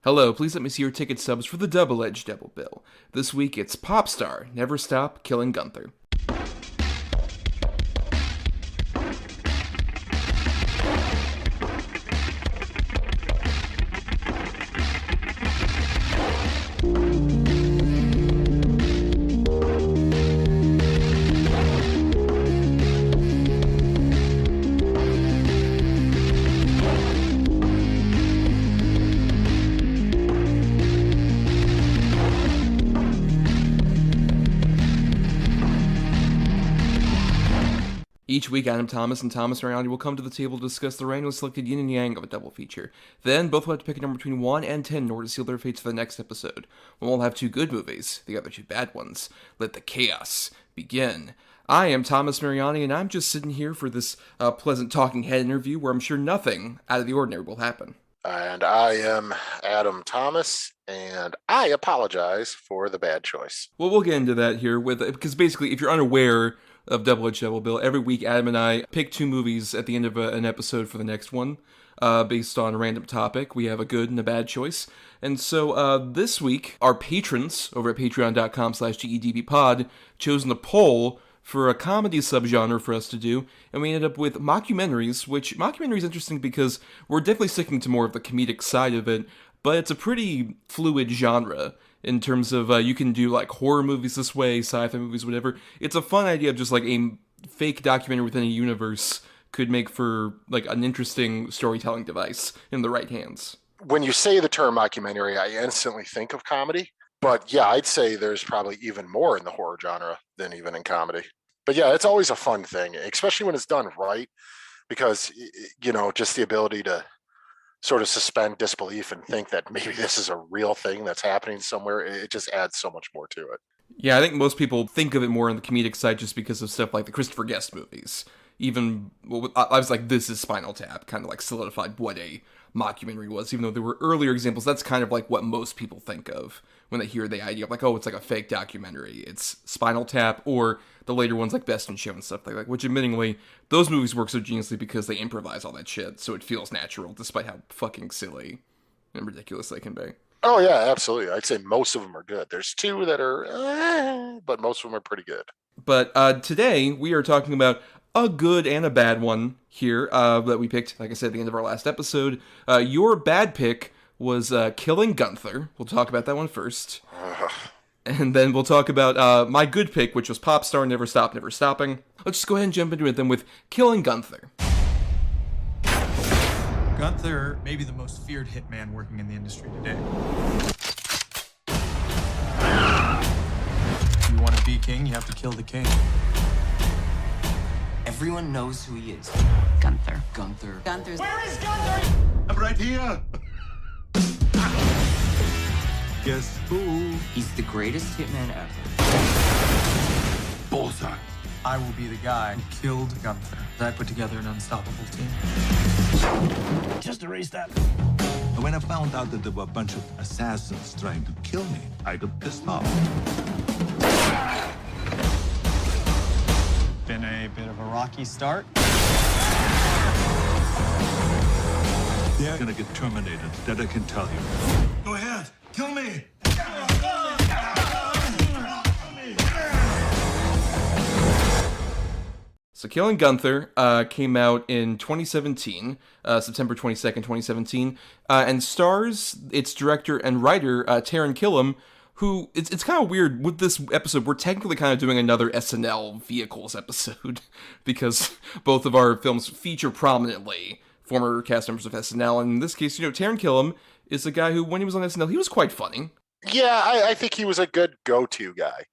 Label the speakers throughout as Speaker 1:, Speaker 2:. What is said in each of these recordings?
Speaker 1: Hello, please let me see your ticket stubs for the double-edged double bill. This week it's Popstar, Never Stop, Killing Gunther. Each week, Adam Thomas and Thomas Mariani will come to the table to discuss the randomly selected yin and yang of a double feature. Then, both will have to pick a number between 1 and 10 in order to seal their fates for the next episode. One will have 2 good movies, the other 2 bad ones. Let the chaos begin. I am Thomas Mariani, and I'm just sitting here for this pleasant talking head interview where I'm sure nothing out of the ordinary will happen.
Speaker 2: And I am Adam Thomas, and I apologize for the bad choice.
Speaker 1: Well, we'll get into that here, because basically, if you're unaware of Double-Edged Double Bill, every week Adam and I pick 2 movies at the end of an episode for the next one, based on a random topic. We have a good and a bad choice. And so this week, our patrons over at patreon.com/GEDBpod chosen a poll for a comedy subgenre for us to do, and we ended up with mockumentaries, which mockumentary is interesting because we're definitely sticking to more of the comedic side of it, but it's a pretty fluid genre in terms of you can do like horror movies this way, sci-fi movies, whatever. It's a fun idea of just like a fake documentary within a universe could make for like an interesting storytelling device in the right hands.
Speaker 2: When you say the term mockumentary, I instantly think of comedy. But yeah, I'd say there's probably even more in the horror genre than even in comedy. But yeah, it's always a fun thing, especially when it's done right, because, you know, just the ability to sort of suspend disbelief and think that maybe this is a real thing that's happening somewhere, it just adds so much more to it.
Speaker 1: Yeah, I think most people think of it more on the comedic side just because of stuff like the Christopher Guest movies. Even, I was like, this is Spinal Tap, kind of like solidified what a mockumentary was, even though there were earlier examples. That's kind of like what most people think of when they hear the idea of like, oh, it's like a fake documentary. It's Spinal Tap, or the later ones like Best in Show and stuff like that, which admittingly, those movies work so geniusly because they improvise all that shit, so it feels natural, despite how fucking silly and ridiculous they can be.
Speaker 2: Oh yeah, absolutely. I'd say most of them are good. There's 2 that are, but most of them are pretty good.
Speaker 1: But today, we are talking about a good and a bad one here that we picked, like I said, at the end of our last episode. Your bad pick was Killing Gunther. We'll talk about that one first. And then we'll talk about my good pick, which was Popstar, Never Stop, Never Stopping. Let's just go ahead and jump into it then with Killing Gunther.
Speaker 3: Gunther may be the most feared hitman working in the industry today. If you want to be king, you have to kill the king.
Speaker 4: Everyone knows who he is.
Speaker 5: Gunther.
Speaker 4: Gunther's.
Speaker 6: Where is Gunther?
Speaker 7: I'm right here. Guess who?
Speaker 4: He's the greatest hitman ever.
Speaker 7: Bullseye.
Speaker 3: I will be the guy who killed Gunther. I put together an unstoppable team.
Speaker 6: Just erase that.
Speaker 7: And when I found out that there were a bunch of assassins trying to kill me, I got pissed off.
Speaker 3: Been a bit of a rocky start.
Speaker 7: They're gonna get terminated, that I can tell you. Go ahead, kill me!
Speaker 1: So Killing Gunther came out in 2017, September 22nd, 2017, and stars its director and writer, Taran Killam, who, it's kind of weird, with this episode, we're technically kind of doing another SNL Vehicles episode, because both of our films feature prominently former cast members of SNL, and in this case, you know, Taran Killam is a guy who, when he was on SNL, he was quite funny.
Speaker 2: Yeah, I think he was a good go-to guy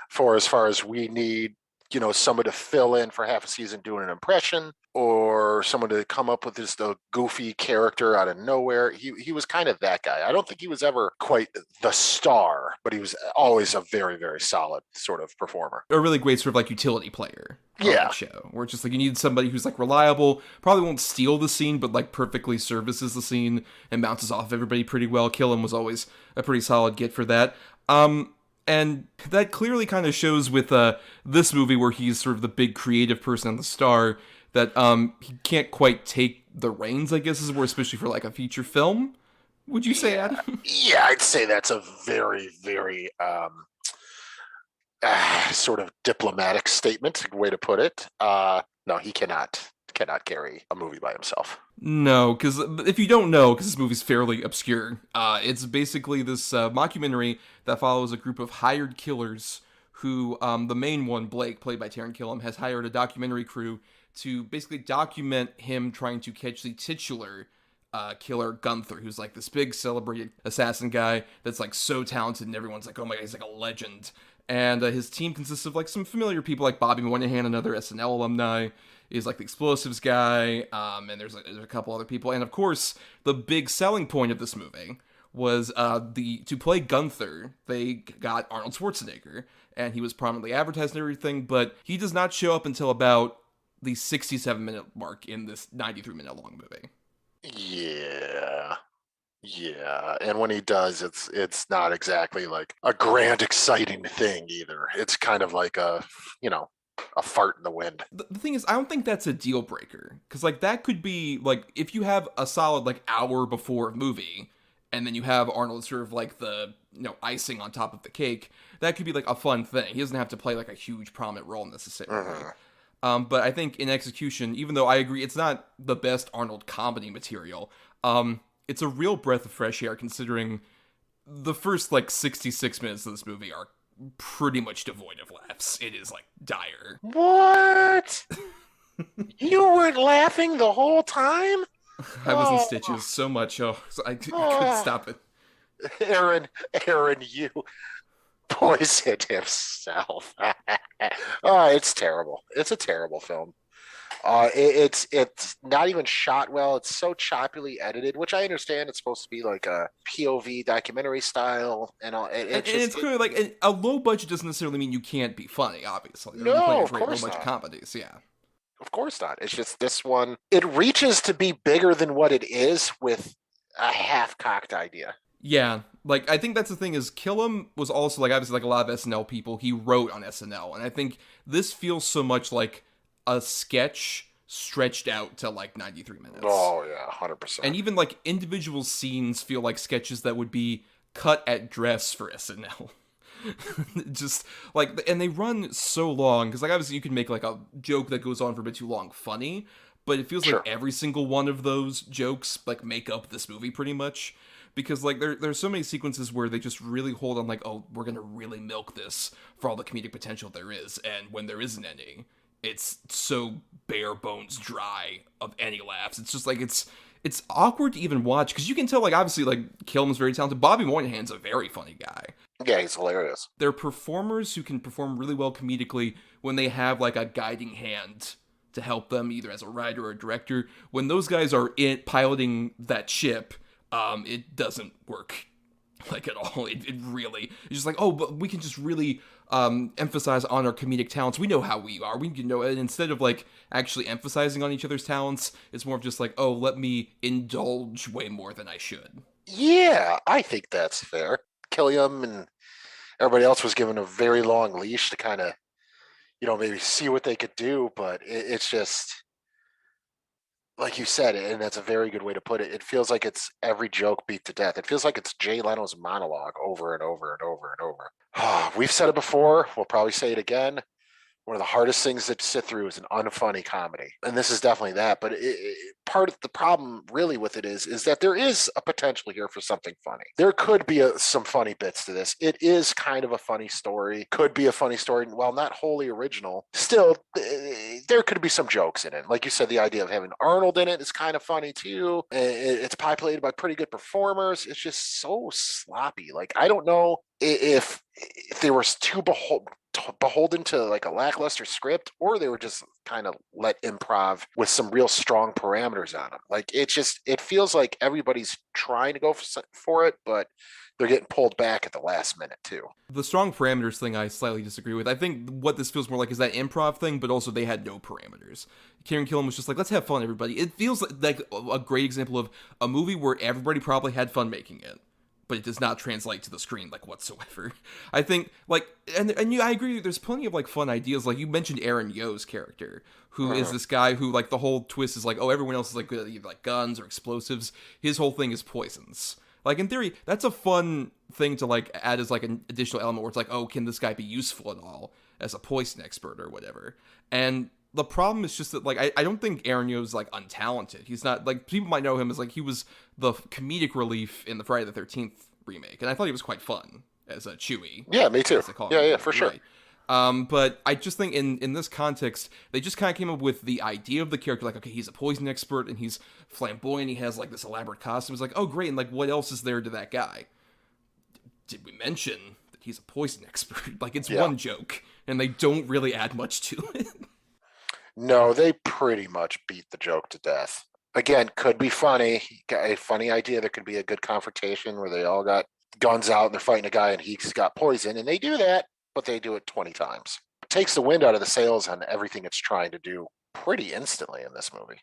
Speaker 2: for as far as we need, you know, someone to fill in for half a season doing an impression, or someone to come up with just a goofy character out of nowhere. He was kind of that guy. I don't think he was ever quite the star, but he was always a very, very solid sort of performer.
Speaker 1: A really great sort of like utility player on
Speaker 2: Yeah.
Speaker 1: that show, where it's just like you need somebody who's like reliable, probably won't steal the scene, but like perfectly services the scene and bounces off everybody pretty well. Killam was always a pretty solid get for that. And that clearly kind of shows with this movie, where he's sort of the big creative person and the star, that he can't quite take the reins, I guess, as it were, especially for like a feature film. Would you say, Adam?
Speaker 2: Yeah, I'd say that's a very, very sort of diplomatic statement, way to put it. No, he cannot carry a movie by himself.
Speaker 1: No, because if you don't know, because this movie's fairly obscure, it's basically this mockumentary that follows a group of hired killers who, the main one, Blake, played by Taran Killam, has hired a documentary crew to basically document him trying to catch the titular killer Gunther, who's like this big celebrated assassin guy that's like so talented and everyone's like, oh my god, he's like a legend. And his team consists of like some familiar people like Bobby Moynihan, another SNL alumni, is like the explosives guy, and there's a couple other people. And of course, the big selling point of this movie was to play Gunther, they got Arnold Schwarzenegger, and he was prominently advertised and everything, but he does not show up until about the 67-minute mark in this 93-minute long movie.
Speaker 2: Yeah, and when he does, it's not exactly like a grand, exciting thing either. It's kind of like a fart in the wind.
Speaker 1: The thing is, I don't think that's a deal breaker, because like that could be like if you have a solid like hour before a movie, and then you have Arnold sort of like the icing on top of the cake. That could be like a fun thing. He doesn't have to play like a huge prominent role necessarily. But I think in execution, even though I agree it's not the best Arnold comedy material, it's a real breath of fresh air considering the first like 66 minutes of this movie are pretty much devoid of laughs. It is like dire.
Speaker 2: What? You weren't laughing the whole time?
Speaker 1: I was in stitches so much. So I couldn't stop it.
Speaker 2: Aaron, you poisoned himself. It's terrible. It's a terrible film. It's not even shot well. It's so choppily edited, which I understand it's supposed to be like a POV documentary style and all.
Speaker 1: It's clearly like a low budget doesn't necessarily mean you can't be funny. Obviously,
Speaker 2: no, of course
Speaker 1: low budget
Speaker 2: not.
Speaker 1: Comedies, yeah.
Speaker 2: Of course not. It's just this one. It reaches to be bigger than what it is with a half-cocked idea.
Speaker 1: Yeah, like I think that's the thing is Killam was also like obviously like a lot of SNL people. He wrote on SNL, and I think this feels so much like a sketch stretched out to like 93 minutes.
Speaker 2: Oh yeah, 100%.
Speaker 1: And even like individual scenes feel like sketches that would be cut at dress for SNL. Just like, and they run so long because like obviously you can make like a joke that goes on for a bit too long funny, but it feels like every single one of those jokes like make up this movie pretty much. Because like there's so many sequences where they just really hold on like, oh, we're gonna really milk this for all the comedic potential there is, and when there isn't any, it's so bare bones dry of any laughs. It's just like it's awkward to even watch because you can tell like obviously like Killam's very talented. Bobby Moynihan's a very funny guy.
Speaker 2: Yeah, he's hilarious.
Speaker 1: They're performers who can perform really well comedically when they have like a guiding hand to help them either as a writer or a director. When those guys are piloting that ship, it doesn't work like at all. It really, it's just like, oh, but we can just really emphasize on our comedic talents. We know how we are. We can know, and instead of like actually emphasizing on each other's talents, it's more of just like, oh, let me indulge way more than I should.
Speaker 2: Yeah, I think that's fair. Killiam and everybody else was given a very long leash to kind of, maybe see what they could do, but it's just like you said, and that's a very good way to put it. It feels like it's every joke beat to death. It feels like it's Jay Leno's monologue over and over and over and over. We've said it before. We'll probably say it again. One of the hardest things to sit through is an unfunny comedy. And this is definitely that. But part of the problem really with it is that there is a potential here for something funny. There could be some funny bits to this. It is kind of a funny story. Could be a funny story. While not wholly original, still, there could be some jokes in it. Like you said, the idea of having Arnold in it is kind of funny too. It's populated by pretty good performers. It's just so sloppy. Like, I don't know if they were too beholden to like a lackluster script, or they were just kind of let improv with some real strong parameters on them. Like it feels like everybody's trying to go for it, but they're getting pulled back at the last minute too.
Speaker 1: The strong parameters thing I slightly disagree with. I think what this feels more like is that improv thing, but also they had no parameters. Taran Killam was just like, let's have fun, everybody. It feels like a great example of a movie where everybody probably had fun making it, but it does not translate to the screen like whatsoever. I think like, and I agree. There's plenty of like fun ideas. Like you mentioned Aaron Yo's character, who is this guy who like the whole twist is like, oh, everyone else is like good at either like guns or explosives. His whole thing is poisons. Like, in theory, that's a fun thing to, like, add as, like, an additional element where it's like, oh, can this guy be useful at all as a poison expert or whatever? And the problem is just that, like, I don't think Aronio's, like, untalented. He's not, like, people might know him as, like, he was the comedic relief in the Friday the 13th remake, and I thought he was quite fun as a Chewie.
Speaker 2: Yeah, me too. Yeah, for sure.
Speaker 1: Right. But I just think in this context, they just kind of came up with the idea of the character, like, okay, he's a poison expert, and he's flamboyant, he has, like, this elaborate costume. It's like, oh, great, and, like, what else is there to that guy? Did we mention that he's a poison expert? Like, it's one joke, and they don't really add much to it.
Speaker 2: No, they pretty much beat the joke to death. Again, could be funny. A funny idea. There could be a good confrontation where they all got guns out and they're fighting a guy and he's got poison, and they do that, but they do it 20 times. It takes the wind out of the sails on everything it's trying to do pretty instantly in this movie.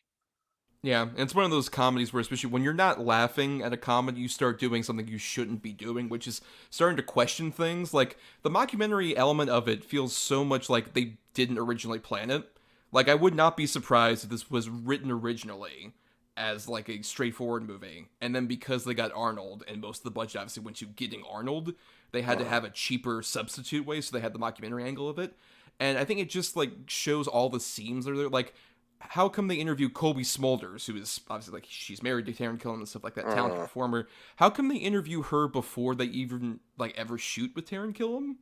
Speaker 1: Yeah, and it's one of those comedies where, especially when you're not laughing at a comedy, you start doing something you shouldn't be doing, which is starting to question things. Like, the mockumentary element of it feels so much like they didn't originally plan it. Like, I would not be surprised if this was written originally as, like, a straightforward movie, and then because they got Arnold, and most of the budget obviously went to getting Arnold, they had to have a cheaper substitute way, so they had the mockumentary angle of it. And I think it just, like, shows all the seams that are there. Like, how come they interview Colby Smulders, who is obviously, like, she's married to Taran Killam and stuff like that, talented performer. How come they interview her before they even, like, ever shoot with Taran Killam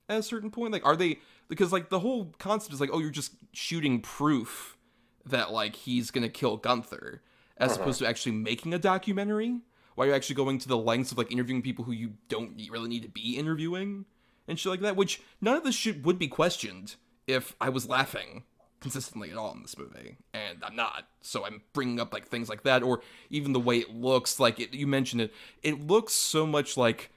Speaker 1: at a certain point? Like, are they, because, like, the whole concept is like, oh, you're just shooting proof that, like, he's gonna kill Gunther, as opposed to actually making a documentary, while you're actually going to the lengths of, like, interviewing people who you don't really need to be interviewing, and shit like that, which none of this shit would be questioned if I was laughing consistently at all in this movie, and I'm not, so I'm bringing up, like, things like that, or even the way it looks, like, you mentioned it looks so much like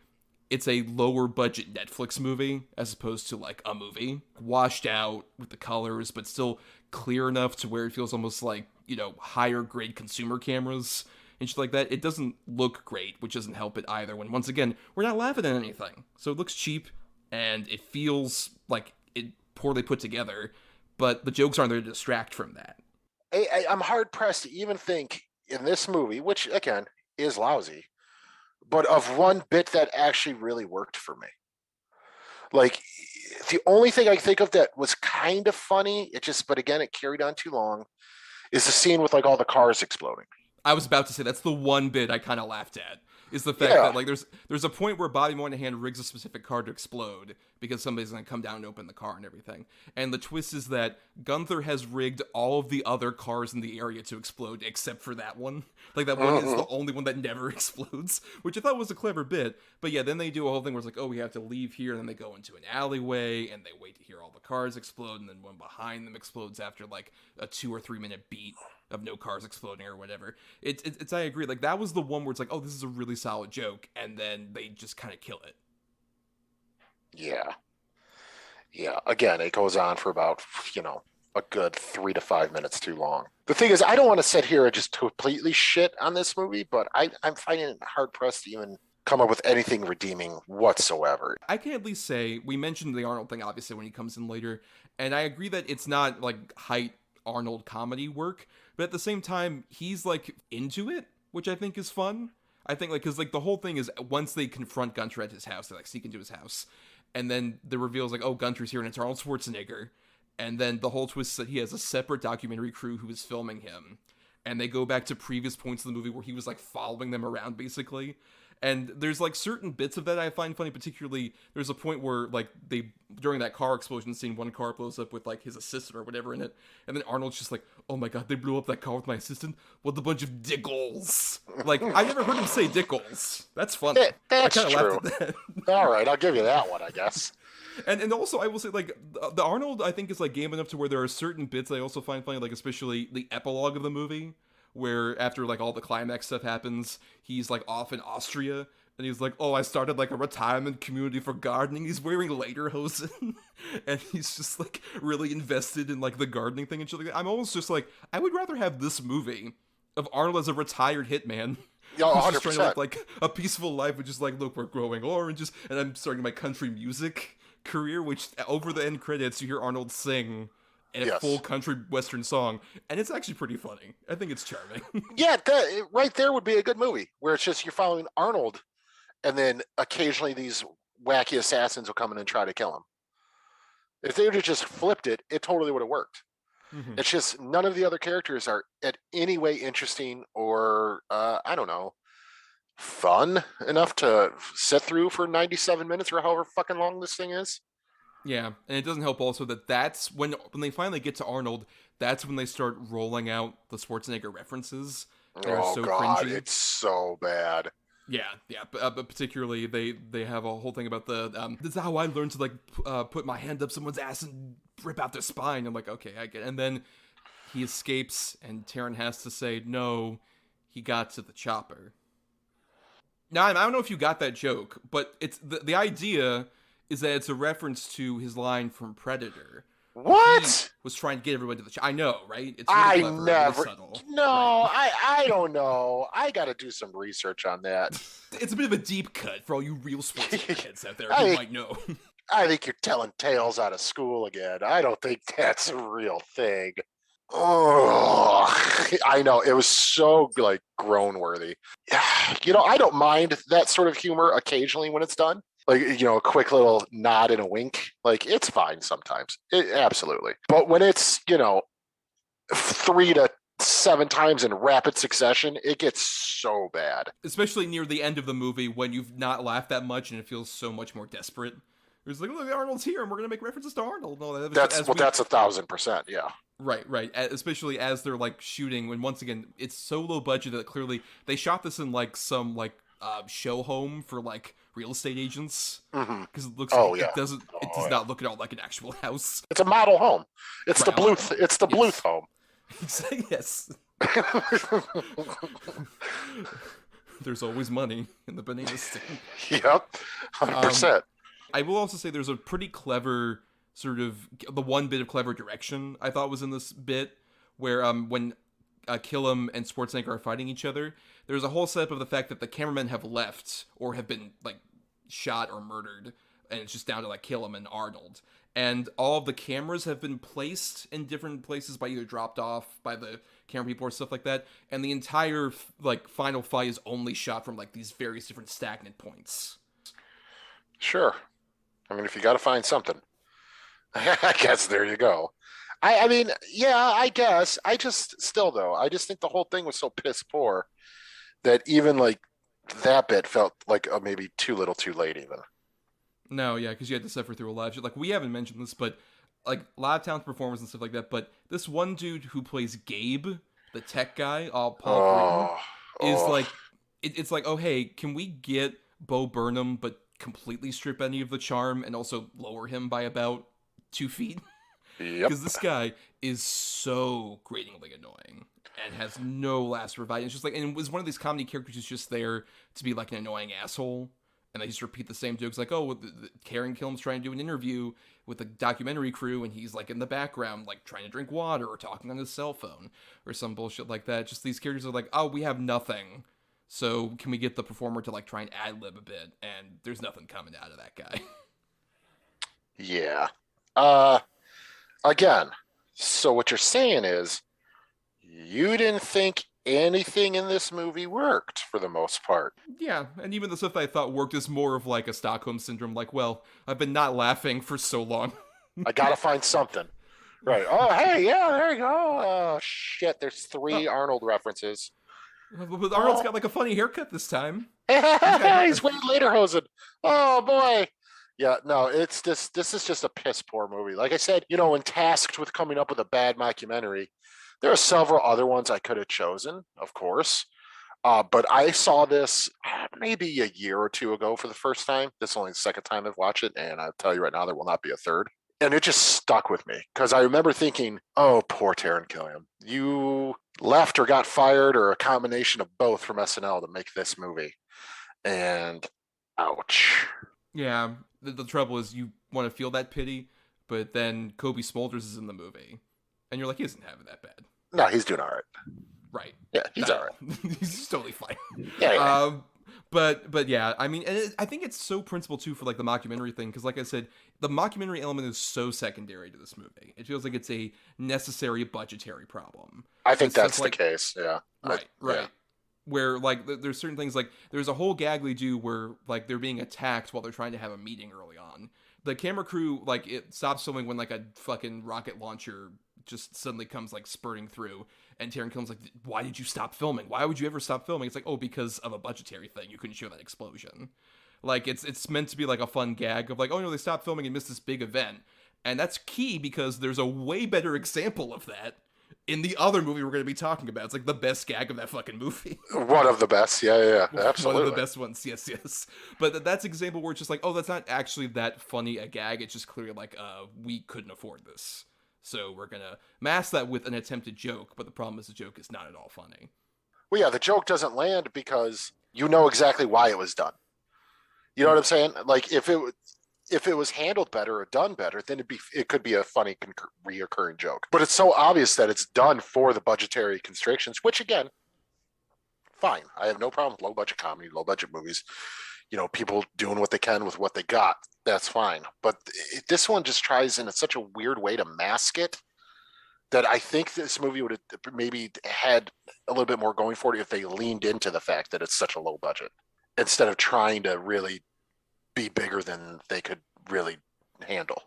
Speaker 1: it's a lower budget Netflix movie, as opposed to, like, a movie, washed out with the colors, but still clear enough to where it feels almost like, you know, higher grade consumer cameras and shit like that. It doesn't look great, which doesn't help it either, when, once again, we're not laughing at anything. So it looks cheap, and it feels like it poorly put together, but the jokes aren't there to distract from that.
Speaker 2: I'm hard-pressed to even think in this movie, which, again, is lousy, but of one bit that actually really worked for me. Like, the only thing I think of that was kind of funny, but again, it carried on too long, is the scene with, like, all the cars exploding.
Speaker 1: I was about to say, that's the one bit I kind of laughed at, is the fact that, like, there's a point where Bobby Moynihan rigs a specific car to explode because somebody's going to come down and open the car and everything. And the twist is that Gunther has rigged all of the other cars in the area to explode except for that one. Like, that one is the only one that never explodes, which I thought was a clever bit. But yeah, then they do a whole thing where it's like, oh, we have to leave here, and then they go into an alleyway, and they wait to hear all the cars explode, and then one behind them explodes after, like, a 2 or 3 minute beat of no cars exploding or whatever. It's I agree, like, that was the one where it's like, oh, this is a really solid joke, and then they just kind of kill it.
Speaker 2: Yeah, again, it goes on for about, you know, a good 3 to 5 minutes too long. The thing is, I don't want to sit here and just completely shit on this movie, but I'm finding it hard-pressed to even come up with anything redeeming whatsoever.
Speaker 1: I can at least say, we mentioned the Arnold thing, obviously, when he comes in later, and I agree that it's not, like, height Arnold comedy work, but at the same time, he's, like, into it, which I think is fun. I think, like, because, like, the whole thing is, once they confront Gunther at his house, they, like, sneak into his house, and then the reveal is like, oh, Gunther's here, and it's Arnold Schwarzenegger, and then the whole twist is that he has a separate documentary crew who is filming him, and they go back to previous points of the movie where he was, like, following them around, basically. And there's, like, certain bits of that I find funny, particularly, there's a point where, like, during that car explosion scene, one car blows up with, like, his assistant or whatever in it, and then Arnold's just like, oh my god, they blew up that car with my assistant? What a bunch of dickles. Like, I never heard him say dickles. That's funny.
Speaker 2: That's
Speaker 1: I
Speaker 2: true.
Speaker 1: laughed at that.
Speaker 2: All right, I'll give you that one, I guess.
Speaker 1: And also, I will say, like, the Arnold, I think, is, like, game enough to where there are certain bits I also find funny, like, especially the epilogue of the movie, where after, like, all the climax stuff happens, he's, like, off in Austria, and he's like, oh, I started, like, a retirement community for gardening. He's wearing lederhosen, and he's just, like, really invested in, like, the gardening thing and shit like that. I'm almost just like, I would rather have this movie of Arnold as a retired hitman.
Speaker 2: Yeah, 100%.
Speaker 1: Just trying to live, like, a peaceful life with just, like, look, we're growing oranges, and I'm starting my country music career, which, over the end credits, you hear Arnold sing and a
Speaker 2: Yes.
Speaker 1: full country western song, and it's actually pretty funny. I think it's charming.
Speaker 2: Yeah, that right there would be a good movie where it's just you're following Arnold, and then occasionally these wacky assassins will come in and try to kill him. If they would have just flipped it, it totally would have worked.
Speaker 1: Mhm.
Speaker 2: It's just none of the other characters are at any way interesting or I don't know, fun enough to sit through for 97 minutes or however fucking long this thing is.
Speaker 1: Yeah, and it doesn't help also that that's when they finally get to Arnold, that's when they start rolling out the Schwarzenegger references that are
Speaker 2: Oh
Speaker 1: so
Speaker 2: god,
Speaker 1: cringy.
Speaker 2: it's so bad.
Speaker 1: Yeah, but particularly they have a whole thing about the this is how I learned to like put my hand up someone's ass and rip out their spine. I'm like, okay, I get it. And then he escapes, and Taran has to say, no, he got to the chopper. Now, I don't know if you got that joke, but it's the idea is that it's a reference to his line from Predator.
Speaker 2: What?
Speaker 1: He was trying to get everyone to the I know, right? It's
Speaker 2: I
Speaker 1: really clever,
Speaker 2: never.
Speaker 1: really subtle.
Speaker 2: No,
Speaker 1: Right.
Speaker 2: I don't know. I got to do some research on that.
Speaker 1: It's a bit of a deep cut for all you real sports heads out there who
Speaker 2: I-
Speaker 1: might know.
Speaker 2: I think you're telling tales out of school again. I don't think that's a real thing. Oh, I know. It was so like groan worthy. You know, I don't mind that sort of humor occasionally when it's done. Like, you know, a quick little nod and a wink. Like, it's fine sometimes. Absolutely. But when it's, you know, 3 to 7 times in rapid succession, it gets so bad.
Speaker 1: Especially near the end of the movie when you've not laughed that much and it feels so much more desperate. It's like, look, Arnold's here and we're going to make references to Arnold. No,
Speaker 2: That's 1,000%. Yeah.
Speaker 1: Right. Especially as they're like shooting when once again, it's so low budget that clearly they shot this in like some like show home for like real estate agents.
Speaker 2: Mm-hmm.
Speaker 1: Because it looks
Speaker 2: Oh,
Speaker 1: like
Speaker 2: yeah.
Speaker 1: it does not look at all like an actual house.
Speaker 2: It's a model home. It's the
Speaker 1: Right.
Speaker 2: Bluth. It's the
Speaker 1: Yes.
Speaker 2: Bluth home.
Speaker 1: Yes. There's always money in the banana stand.
Speaker 2: Yep, 100%.
Speaker 1: I will also say there's a pretty clever sort of the one bit of clever direction I thought was in this bit where when Killam and Schwarzenegger are fighting each other, there's a whole setup of the fact that the cameramen have left or have been like shot or murdered, and it's just down to like Killam and Arnold. And all of the cameras have been placed in different places by either dropped off by the camera people or stuff like that. And the entire like final fight is only shot from like these various different stagnant points.
Speaker 2: Sure. I mean, if you got to find something, I guess there you go. I mean, yeah, I guess. I just think the whole thing was so piss poor that even like that bit felt like maybe too little too late even.
Speaker 1: No, yeah, because you had to suffer through a lot of shit. Like, we haven't mentioned this, but, like, a lot of talented performers and stuff like that, but this one dude who plays Gabe, the tech guy, Paul Britton, is like, it's like, oh, hey, can we get Bo Burnham, but completely strip any of the charm and also lower him by about 2 feet?
Speaker 2: Yep.
Speaker 1: Because this guy is so gratingly annoying and has no last revive. It's just like, and it was one of these comedy characters who's just there to be like an annoying asshole. And they just repeat the same jokes, like, oh, Taran Killam's trying to do an interview with the documentary crew, and he's, like, in the background, like, trying to drink water or talking on his cell phone or some bullshit like that. Just these characters are like, oh, we have nothing, so can we get the performer to, like, try and ad-lib a bit? And there's nothing coming out of that guy.
Speaker 2: Yeah. Again, so what you're saying is you didn't think anything in this movie worked for the most part.
Speaker 1: Yeah, and even the stuff I thought worked is more of, like, a Stockholm Syndrome, like, well, I've been not laughing for so long.
Speaker 2: I gotta find something. Right. Oh, hey, yeah, there you go. Oh, shit, there's 3 Arnold references.
Speaker 1: But Arnold's got, like, a funny haircut this time.
Speaker 2: He's way later hosing. Oh, boy. Yeah, no, it's this is just a piss poor movie. Like I said, you know, when tasked with coming up with a bad mockumentary, there are several other ones I could have chosen, of course. But I saw this maybe a year or 2 ago for the first time. This is only the second time I've watched it, and I'll tell you right now, there will not be a third. And it just stuck with me because I remember thinking, oh, poor Taran Killam. You left or got fired or a combination of both from SNL to make this movie. And ouch.
Speaker 1: Yeah, the trouble is you want to feel that pity, but then Kobe Smulders is in the movie. And you're like, he isn't having that bad.
Speaker 2: No, he's doing all right.
Speaker 1: Right.
Speaker 2: Yeah, he's all right.
Speaker 1: He's totally fine.
Speaker 2: Yeah.
Speaker 1: But yeah, I mean, and I think it's so principal too for like the mockumentary thing, because like I said, the mockumentary element is so secondary to this movie. It feels like it's a necessary budgetary problem.
Speaker 2: I think that's
Speaker 1: like,
Speaker 2: the case. Yeah.
Speaker 1: Right.
Speaker 2: Yeah.
Speaker 1: Where like there's certain things, like there's a whole gag we do where like they're being attacked while they're trying to have a meeting early on. The camera crew, like, it stops filming when like a fucking rocket launcher just suddenly comes like spurting through, and Taran Killam's like, why did you stop filming? Why would you ever stop filming? It's like, oh, because of a budgetary thing. You couldn't show that explosion. Like, it's meant to be like a fun gag of like, oh no, they stopped filming and missed this big event. And that's key because there's a way better example of that in the other movie we're going to be talking about. It's like the best gag of that fucking movie.
Speaker 2: One of the best. Yeah, absolutely.
Speaker 1: One of the best ones. Yes. But that's an example where it's just like, oh, that's not actually that funny a gag. It's just clearly like, we couldn't afford this. So we're going to mask that with an attempted joke. But the problem is the joke is not at all funny.
Speaker 2: Well, yeah, the joke doesn't land because you know exactly why it was done. You know what I'm saying? Like, if it was handled better or done better, then it could be a funny reoccurring joke. But it's so obvious that it's done for the budgetary constrictions, which again, fine. I have no problem with low budget comedy, low budget movies. You know, people doing what they can with what they got. That's fine. But this one just tries in such a weird way to mask it that I think this movie would have maybe had a little bit more going for it if they leaned into the fact that it's such a low budget instead of trying to really be bigger than they could really handle.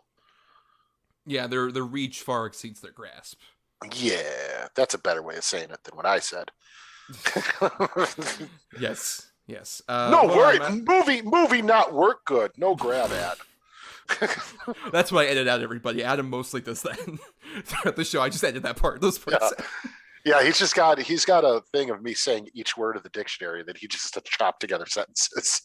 Speaker 1: Yeah, their reach far exceeds their grasp.
Speaker 2: Yeah, that's a better way of saying it than what I said.
Speaker 1: Yes.
Speaker 2: No, movie not work good. No grab ad.
Speaker 1: That's why I edit out everybody. Adam mostly does that throughout the show. I just edit that part. Those parts.
Speaker 2: Yeah, he's got a thing of me saying each word of the dictionary that he just chopped together sentences.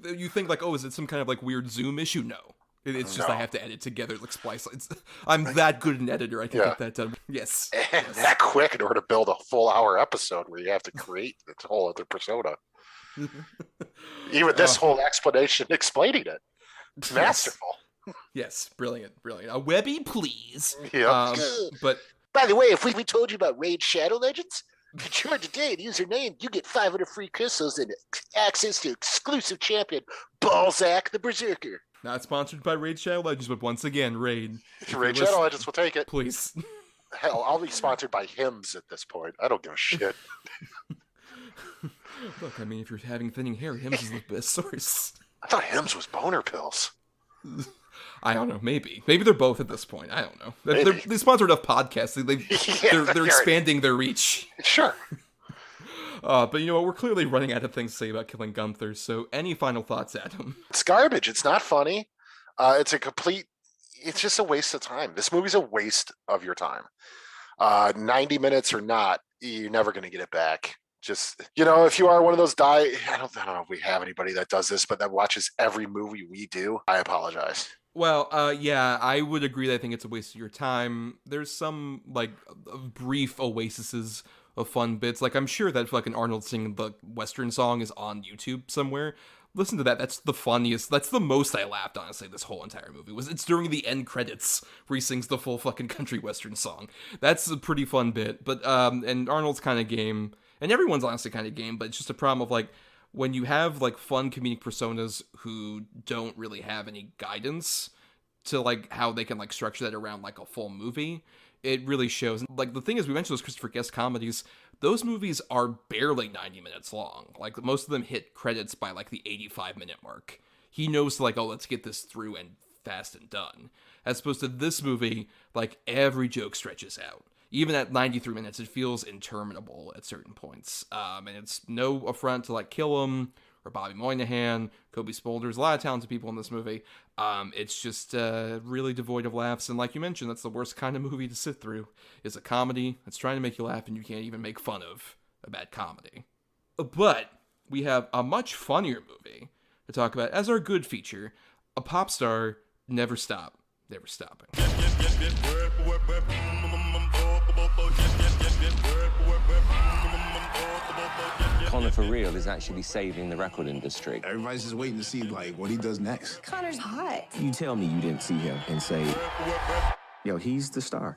Speaker 1: You think like, oh, is it some kind of like weird Zoom issue? No. It's just I have to edit together, like splice. I'm that good an editor. I can get that done. Yes.
Speaker 2: And that quick in order to build a full hour episode where you have to create this whole other persona. Even this whole explanation explaining it. It's masterful.
Speaker 1: Yes, brilliant. A Webby, please.
Speaker 2: Yeah.
Speaker 1: But
Speaker 5: by the way, if we told you about Raid Shadow Legends, if you join today and use your name, you get 500 free crystals and access to exclusive champion Balzac the Berserker.
Speaker 1: Not sponsored by Raid Shadow Legends, but once again, Raid.
Speaker 2: Raid Shadow Legends will take it.
Speaker 1: Please.
Speaker 2: Hell, I'll be sponsored by Hims at this point. I don't give a shit.
Speaker 1: Look, I mean, if you're having thinning hair, Hims is the best source.
Speaker 2: I thought Hims was boner pills.
Speaker 1: I don't know. Maybe they're both at this point. I don't know. They sponsor enough podcasts. They're expanding their reach.
Speaker 2: Sure.
Speaker 1: But you know what? We're clearly running out of things to say about Killing Gunther. So, any final thoughts, Adam?
Speaker 2: It's garbage. It's not funny. It's just a waste of time. This movie's a waste of your time. 90 minutes or not, you're never going to get it back. Just, you know, if you are one of those I don't know if we have anybody that does this, but that watches every movie we do, I apologize.
Speaker 1: Well, yeah, I would agree that I think it's a waste of your time. There's some, like, brief oases of fun bits. Like, I'm sure that fucking Arnold singing the Western song is on YouTube somewhere. Listen to that. That's the funniest. That's the most I laughed, honestly, this whole entire movie. It's during the end credits where he sings the full fucking country Western song. That's a pretty fun bit. But, and Arnold's kind of game, and everyone's honestly kind of game, but it's just a problem of, like, when you have, like, fun comedic personas who don't really have any guidance to, like, how they can, like, structure that around, like, a full movie, it really shows. Like, the thing is, we mentioned those Christopher Guest comedies. Those movies are barely 90 minutes long. Like, most of them hit credits by, like, the 85-minute mark. He knows, like, oh, let's get this through and fast and done. As opposed to this movie, like, every joke stretches out. Even at 93 minutes, it feels interminable at certain points. And it's no affront to, like, Killam or Bobby Moynihan, Kobe Spolder. There's a lot of talented people in this movie. It's just really devoid of laughs. And like you mentioned, that's the worst kind of movie to sit through. It's a comedy that's trying to make you laugh, and you can't even make fun of a bad comedy. But we have a much funnier movie to talk about as our good feature, a Popstar, Never Stop, Never Stopping.
Speaker 8: Connor for real is actually saving the record industry.
Speaker 9: Everybody's just waiting to see like what he does next.
Speaker 10: Connor's hot.
Speaker 8: You tell me you didn't see him and say,
Speaker 9: Yo, he's the star.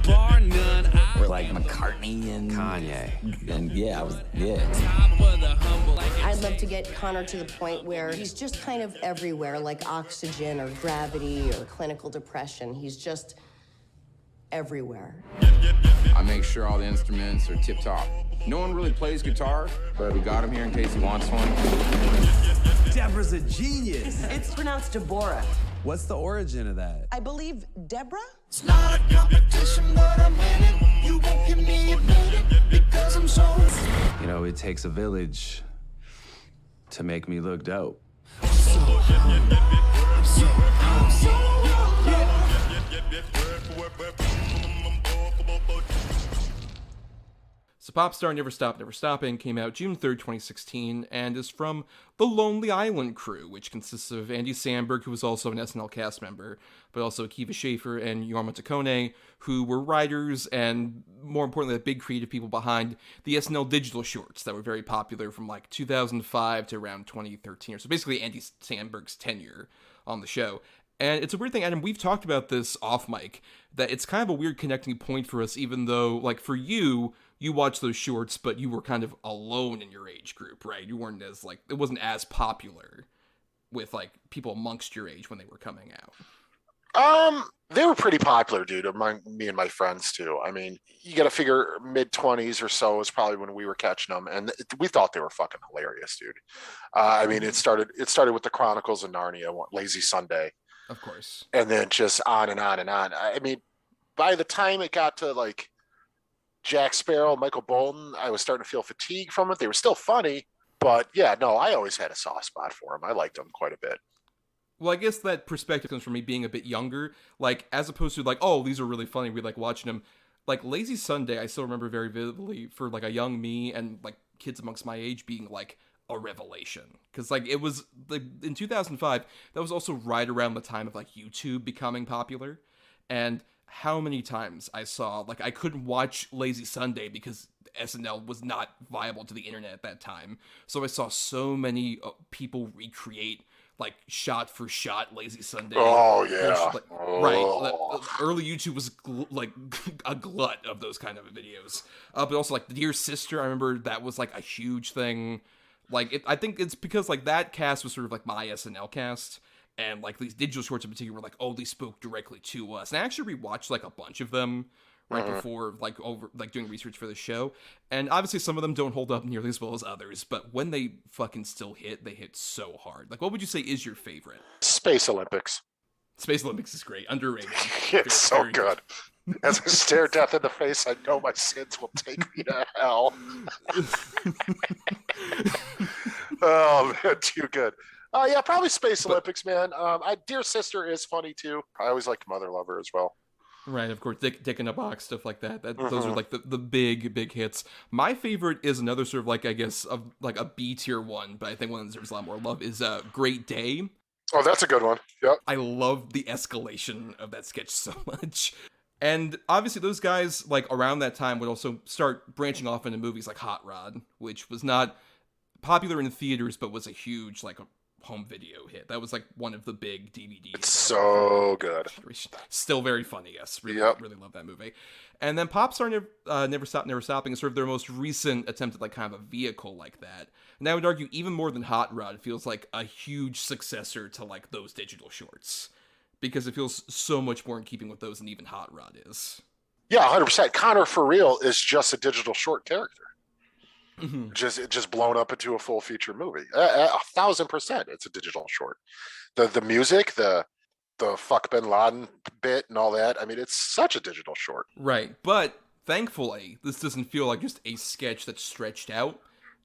Speaker 10: Bar none,
Speaker 9: We're like McCartney and
Speaker 10: Kanye.
Speaker 9: And yeah,
Speaker 11: I'd love to get Connor to the point where he's just kind of everywhere, like oxygen or gravity or clinical depression. He's just everywhere.
Speaker 12: I make sure all the instruments are tip-top. No one really plays guitar, but we got him here in case he wants one.
Speaker 10: Deborah's a genius.
Speaker 11: It's pronounced Deborah.
Speaker 10: What's the origin of that?
Speaker 11: I believe Deborah?
Speaker 6: It's not a competition, but I'm winning. You won't hear me admit it because I'm so.
Speaker 10: You know, it takes a village to make me look dope.
Speaker 1: So Popstar Never Stop, Never Stopping came out June 3rd, 2016, and is from The Lonely Island crew, which consists of Andy Samberg, who was also an SNL cast member, but also Akiva Schaffer and Jorma Taccone, who were writers and, more importantly, the big creative people behind the SNL digital shorts that were very popular from like 2005 to around 2013. So basically Andy Samberg's tenure on the show. And it's a weird thing, Adam, we've talked about this off mic, that it's kind of a weird connecting point for us, even though, like, for you watched those shorts, but you were kind of alone in your age group, right? You weren't as, like, it wasn't as popular with, like, people amongst your age when they were coming out.
Speaker 2: They were pretty popular, dude, among me and my friends, too. I mean, you got to figure mid-20s or so is probably when we were catching them, and we thought they were fucking hilarious, dude. I mean, it started with the Chronicles of Narnia, Lazy Sunday.
Speaker 1: Of course.
Speaker 2: And then just on and on and on. I mean, by the time it got to, like, Jack Sparrow, Michael Bolton, I was starting to feel fatigue from it. They were still funny, but yeah, no, I always had a soft spot for them. I liked them quite a bit.
Speaker 1: Well, I guess that perspective comes from me being a bit younger, like, as opposed to, like, oh, these are really funny, we like watching them. Like, Lazy Sunday, I still remember very vividly for, like, a young me and, like, kids amongst my age being, like, a revelation. Because, like, it was, like, in 2005, that was also right around the time of, like, YouTube becoming popular. And how many times I saw, like, I couldn't watch Lazy Sunday because SNL was not viable to the internet at that time. So I saw so many people recreate, like, shot for shot Lazy Sunday.
Speaker 2: Oh, yeah.
Speaker 1: Like, right. Early YouTube was, like, a glut of those kind of videos. But also, like, Dear Sister, I remember that was, like, a huge thing. Like, I think it's because, like, that cast was sort of, like, my SNL cast, and, like, these digital shorts in particular were, like, oh, they spoke directly to us. And I actually rewatched, like, a bunch of them right before, like, doing research for the show. And obviously some of them don't hold up nearly as well as others, but when they fucking still hit, they hit so hard. Like, what would you say is your favorite?
Speaker 2: Space Olympics.
Speaker 1: Space Olympics is great. Underrated.
Speaker 2: It's so good. As I stare death in the face, I know my sins will take me to hell. Oh, man, too good. Yeah, probably Space Olympics, man. Dear Sister is funny, too. I always liked Mother Lover as well.
Speaker 1: Right, of course, Dick in a Box, stuff like that. Those are, like, the big hits. My favorite is another sort of, like, I guess, like, a B-tier one, but I think one that deserves a lot more love, is Great Day.
Speaker 2: Oh, that's a good one. Yep.
Speaker 1: I love the escalation of that sketch so much. And obviously those guys, like, around that time would also start branching off into movies like Hot Rod, which was not popular in theaters, but was a huge, like, home video hit. That was, like, one of the big DVDs.
Speaker 2: It's so good.
Speaker 1: Still very funny, yes. Really love that movie. And then Popstar Never Stop, Never Stopping is sort of their most recent attempt at, like, kind of a vehicle like that. And I would argue even more than Hot Rod, it feels like a huge successor to, like, those digital shorts. Because it feels so much more in keeping with those than even Hot Rod is.
Speaker 2: Yeah, 100%. Connor, for real, is just a digital short character. Mm-hmm. Just blown up into a full feature movie. 1,000%. It's a digital short. The music, the fuck Bin Laden bit and all that. I mean, it's such a digital short.
Speaker 1: Right. But thankfully, this doesn't feel like just a sketch that's stretched out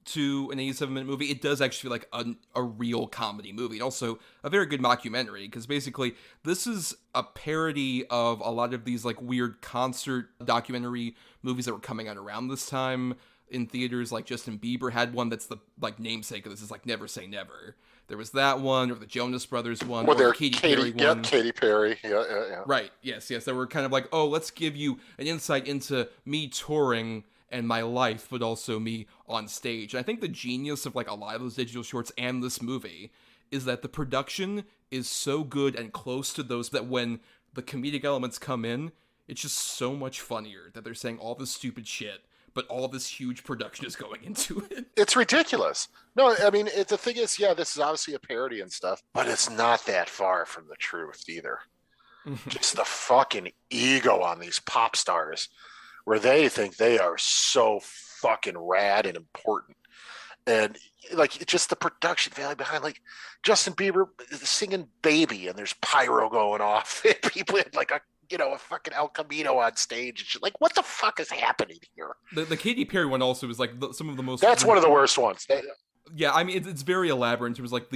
Speaker 1: to an 87-minute movie. It does actually feel like a real comedy movie. And also a very good mockumentary, because basically this is a parody of a lot of these, like, weird concert documentary movies that were coming out around this time in theaters. Like, Justin Bieber had one that's the, like, namesake of this, is like Never Say Never. There was that one, or the Jonas Brothers one, or the Katy Perry one.
Speaker 2: Yep, Katy Perry. Yeah.
Speaker 1: Right, yes. They were kind of like, oh, let's give you an insight into me touring and my life, but also me on stage. And I think the genius of, like, a lot of those digital shorts and this movie is that the production is so good and close to those that when the comedic elements come in, it's just so much funnier that they're saying all this stupid shit, but all this huge production is going into it.
Speaker 2: It's ridiculous. No, I mean, the thing is, yeah, this is obviously a parody and stuff, but it's not that far from the truth either. Just the fucking ego on these pop stars where they think they are so fucking rad and important. And like just the production value behind, like Justin Bieber singing Baby and there's pyro going off and people had like a fucking El Camino on stage and shit. Like, what the fuck is happening here?
Speaker 1: The Katy Perry one also is like some of the most.
Speaker 2: That's one of the worst ones.
Speaker 1: Yeah, I mean it's very elaborate in terms of like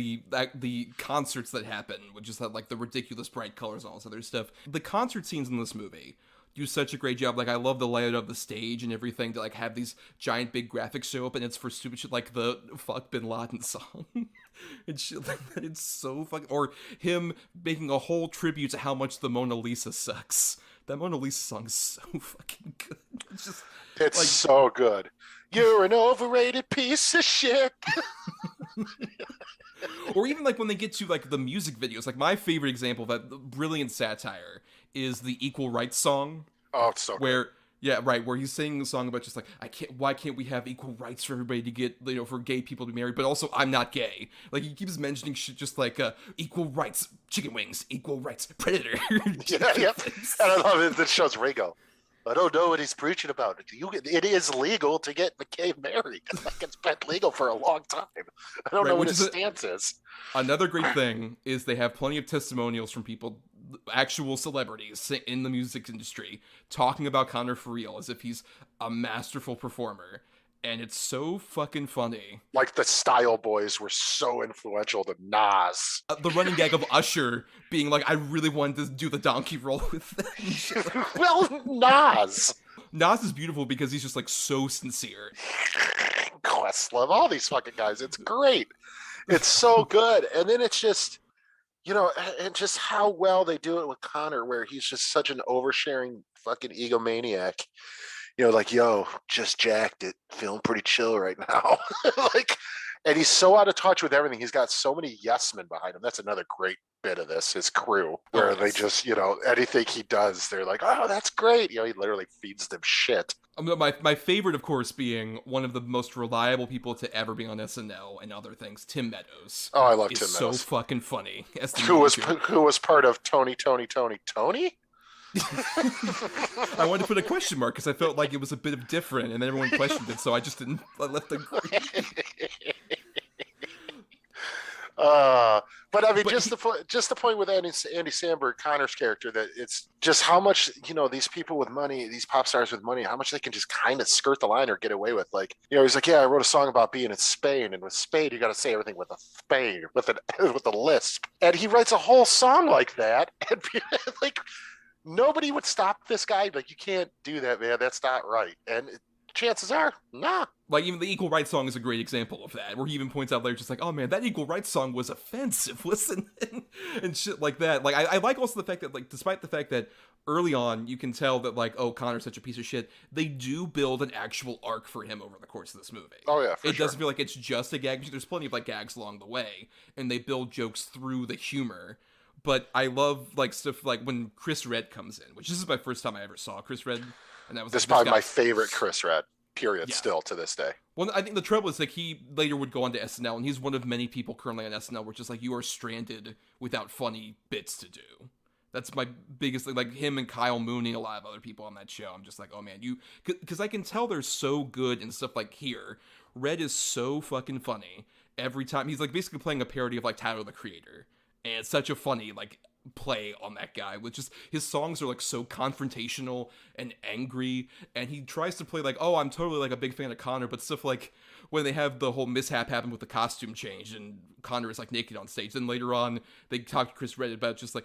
Speaker 1: the concerts that happen, which just have like the ridiculous bright colors and all this other stuff. The concert scenes in this movie do such a great job. Like, I love the layout of the stage and everything to like have these giant big graphics show up, and it's for stupid shit like the "Fuck Bin Laden" song and shit like that. It's so fucking, or him making a whole tribute to how much the Mona Lisa sucks. That Mona Lisa song is so fucking good.
Speaker 2: It's like, so good. You're an overrated piece of shit.
Speaker 1: Or even like when they get to like the music videos, like my favorite example of that brilliant satire is the Equal Rights song.
Speaker 2: Oh, it's so
Speaker 1: where good. Yeah, right, where he's singing a song about just like, why can't we have equal rights for everybody to get, for gay people to be married, but also I'm not gay. Like, he keeps mentioning shit just like, equal rights, chicken wings, equal rights, predator.
Speaker 2: Yeah. And I love it, this shows Ringo. I don't know what he's preaching about. It is legal to get gay married. Like, it's been legal for a long time. I don't know what his stance is.
Speaker 1: Another great thing is they have plenty of testimonials from people, actual celebrities in the music industry, talking about Connor for real as if he's a masterful performer. And it's so fucking funny.
Speaker 2: Like the Style Boys were so influential to Nas.
Speaker 1: The running gag of Usher being like, I really wanted to do the donkey roll with them.
Speaker 2: Well, Nas.
Speaker 1: Nas is beautiful because he's just like so sincere.
Speaker 2: Questlove, all these fucking guys. It's great. It's so good. And then it's just, and just how well they do it with Connor, where he's just such an oversharing fucking egomaniac. Like, yo, just jacked it, feeling pretty chill right now. And he's so out of touch with everything. He's got so many yes men behind him. That's another great bit of this, his crew, where they just, anything he does, they're like, oh, that's great. He literally feeds them shit.
Speaker 1: My favorite, of course, being one of the most reliable people to ever be on SNL and other things, Tim Meadows.
Speaker 2: Oh, I love Tim Meadows.
Speaker 1: So fucking funny.
Speaker 2: Who was part of Tony?
Speaker 1: I wanted to put a question mark because I felt like it was a bit of different, and then everyone questioned it, so I just didn't. I left the.
Speaker 2: But I mean, just the point with Andy Samberg, Connor's character, that it's just how much these people with money, these pop stars with money, how much they can just kind of skirt the line or get away with. Like, he's like, yeah, I wrote a song about being in Spain, and with Spain, you got to say everything with a Spain, with a lisp, and he writes a whole song like that, and like. Nobody would stop this guy. Like, you can't do that, man. That's not right. And chances are, nah.
Speaker 1: Like, even the Equal Rights song is a great example of that, where he even points out later, just like, oh man, that Equal Rights song was offensive, listen, and shit like that. Like, I like also the fact that, like, despite the fact that early on you can tell that, like, oh, Connor's such a piece of shit, they do build an actual arc for him over the course of this movie.
Speaker 2: Oh yeah,
Speaker 1: it doesn't feel like it's just a gag. There's plenty of, like, gags along the way, and they build jokes through the humor. But I love, like, stuff like when Chris Redd comes in, which this is my first time I ever saw Chris Redd. And that was
Speaker 2: this is probably my favorite Chris Redd, period, still to this day.
Speaker 1: Well, I think the trouble is, like, he later would go on to SNL, and he's one of many people currently on SNL where it's just like, you are stranded without funny bits to do. That's my biggest thing. Like, him and Kyle Mooney, a lot of other people on that show. I'm just like, oh man, because I can tell they're so good and stuff like here. Redd is so fucking funny every time. He's, like, basically playing a parody of, like, Tyler, the Creator. And it's such a funny, like, play on that guy, which just, his songs are, like, so confrontational and angry, and he tries to play, like, oh, I'm totally, like, a big fan of Connor, but stuff like, when they have the whole mishap happen with the costume change, and Connor is, like, naked on stage, then later on, they talk to Chris Redd about just, like,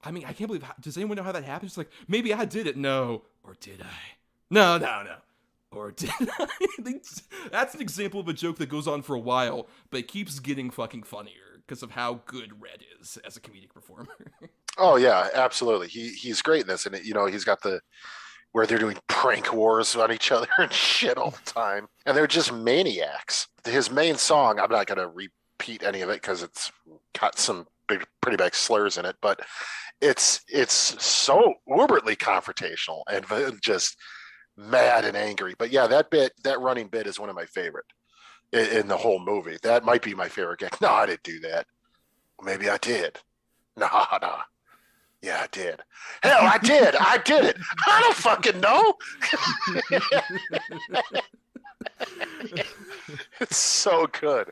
Speaker 1: I can't believe, does anyone know how that happened? Just like, maybe I did it, no, or did I? No, or did I? That's an example of a joke that goes on for a while, but it keeps getting fucking funnier because of how good Redd is as a comedic performer.
Speaker 2: Oh yeah, absolutely. He's great in this, and he's got where they're doing prank wars on each other and shit all the time, and they're just maniacs. His main song, I'm not gonna repeat any of it because it's got some pretty big slurs in it, but it's so uberly confrontational and just mad and angry. But yeah, that running bit is one of my favorite in the whole movie. That might be my favorite gag. No, I didn't do that. Maybe I did. No. Yeah, I did. Hell, I did. I did it. I don't fucking know. It's so good.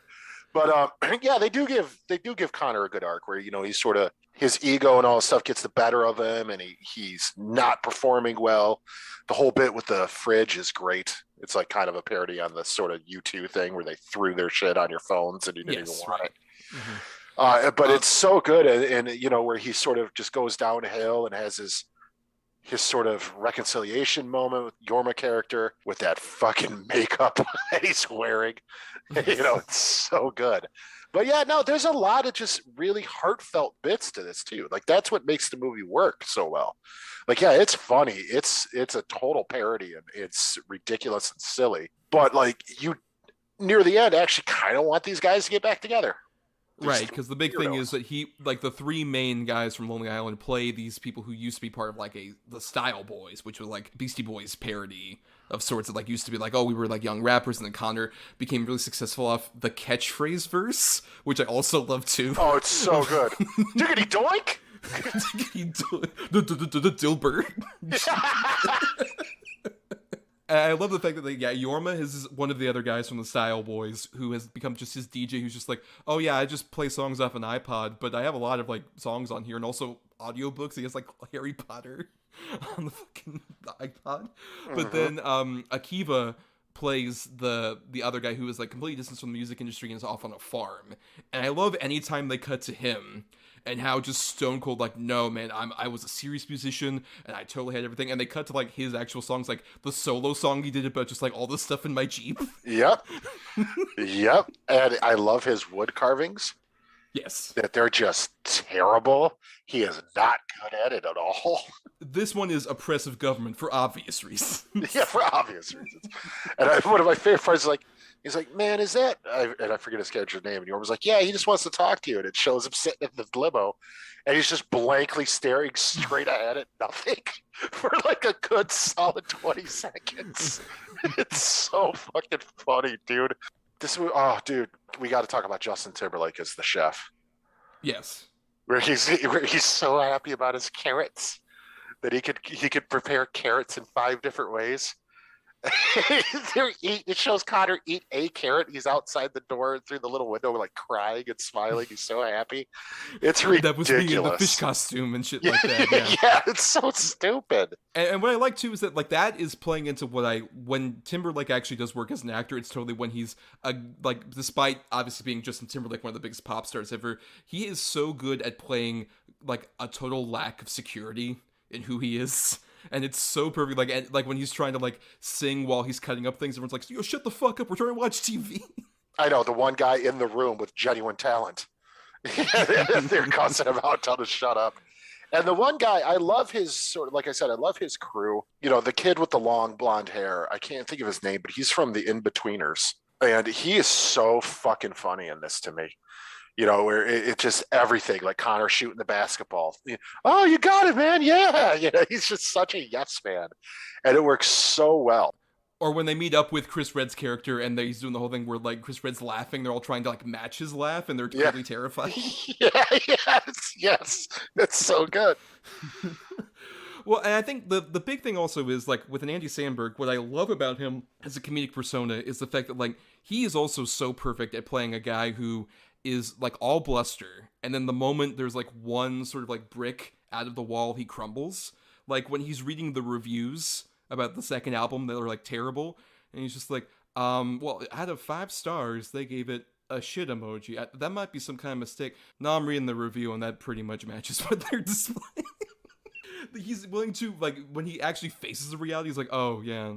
Speaker 2: But yeah, they do give Connor a good arc where, you know, he's sort of, his ego and all this stuff gets the better of him, and he's not performing well. The whole bit with the fridge is great. It's like kind of a parody on the sort of U2 thing where they threw their shit on your phones and you didn't even want it. Mm-hmm. But it's so good, and you know, where he sort of just goes downhill and has his sort of reconciliation moment with Yorma character with that fucking makeup that he's wearing. You know, it's so good. But yeah, no, there's a lot of just really heartfelt bits to this too. Like that's what makes the movie work so well. Like, yeah, it's funny. It's a total parody and it's ridiculous and silly. But like you near the end actually kind of want these guys to get back together.
Speaker 1: Right, because the big thing is that the three main guys from Lonely Island play these people who used to be part of like the Style Boys, which was like Beastie Boys parody of sorts that like used to be like, oh, we were like young rappers, and then Connor became really successful off the catchphrase verse, which I also love too.
Speaker 2: Oh, it's so good. Diggity doink!
Speaker 1: Dilbert. And I love the fact that, Yorma is one of the other guys from the Style Boys who has become just his DJ, who's just like, oh yeah, I just play songs off an iPod, but I have a lot of like songs on here and also audiobooks. He has like Harry Potter on the fucking iPod. Mm-hmm. But then Akiva plays the other guy who is like completely distant from the music industry and is off on a farm. And I love anytime they cut to him and how just stone cold, like, no, man, I was a serious musician, and I totally had everything. And they cut to, like, his actual songs, like, the solo song he did about just, like, all the stuff in my Jeep.
Speaker 2: Yep. Yep. And I love his wood carvings.
Speaker 1: Yes.
Speaker 2: That they're just terrible. He is not good at it at all.
Speaker 1: This one is oppressive government for obvious reasons.
Speaker 2: Yeah, for obvious reasons. And one of my favorite parts is, like, he's like, man, is that... and I forget his character's name. And Yorma's like, yeah, he just wants to talk to you. And it shows him sitting at the limo. And he's just blankly staring straight ahead at nothing for like a good solid 20 seconds. It's so fucking funny, dude. Oh, dude, we got to talk about Justin Timberlake as the chef.
Speaker 1: Yes.
Speaker 2: Where he's so happy about his carrots that he could prepare carrots in 5 different ways. It shows Connor eat a carrot. He's outside the door through the little window, like crying and smiling. He's so happy. It's ridiculous.
Speaker 1: That was me in the fish costume and shit like that. Yeah,
Speaker 2: yeah, it's so stupid.
Speaker 1: And what I like too is that like that is playing into when Timberlake actually does work as an actor. It's totally when he's like, despite obviously being Justin Timberlake, one of the biggest pop stars ever, he is so good at playing like a total lack of security in who he is. And it's so perfect, like when he's trying to like sing while he's cutting up things, everyone's like, "Yo, shut the fuck up! We're trying to watch TV."
Speaker 2: I know, the one guy in the room with genuine talent. They're cussing him out, telling him to shut up. And the one guy, I love his sort of, like I said, I love his crew. You know, the kid with the long blonde hair. I can't think of his name, but he's from the In-Betweeners, and he is so fucking funny in this to me. You know, where it's just everything, like Connor shooting the basketball. Oh, you got it, man. Yeah. You know, he's just such a yes man. And it works so well.
Speaker 1: Or when they meet up with Chris Redd's character and he's doing the whole thing where like Chris Redd's laughing, they're all trying to like match his laugh and they're totally terrified. Yes. It's so good. Well, and I think the big thing also is, like, with an Andy Samberg, what I love about him as a comedic persona is the fact that, like, he is also so perfect at playing a guy who is, like, all bluster, and then the moment there's, like, one sort of, like, brick out of the wall, he crumbles. Like, when he's reading the reviews about the second album that are, like, terrible, and he's just like, well, out of 5 stars, they gave it a shit emoji. That might be some kind of mistake. No, I'm reading the review, and that pretty much matches what they're displaying. He's willing to, like, when he actually faces the reality, he's like, oh, yeah,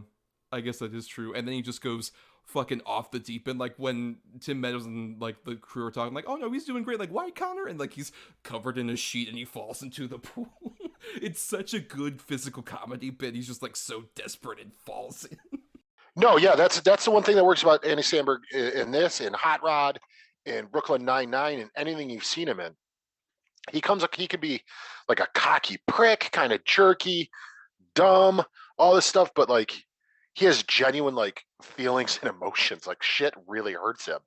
Speaker 1: I guess that is true. And then he just goes fucking off the deep end. Like, when Tim Meadows and, like, the crew are talking, like, oh, no, he's doing great. Like, why, Connor? And, like, he's covered in a sheet and he falls into the pool. It's such a good physical comedy bit. He's just, like, so desperate and falls in.
Speaker 2: No, yeah, that's the one thing that works about Andy Samberg in this, in Hot Rod, in Brooklyn Nine-Nine, and anything you've seen him in. he could be like a cocky prick, kind of jerky, dumb, all this stuff, but like he has genuine like feelings and emotions. Like shit really hurts him.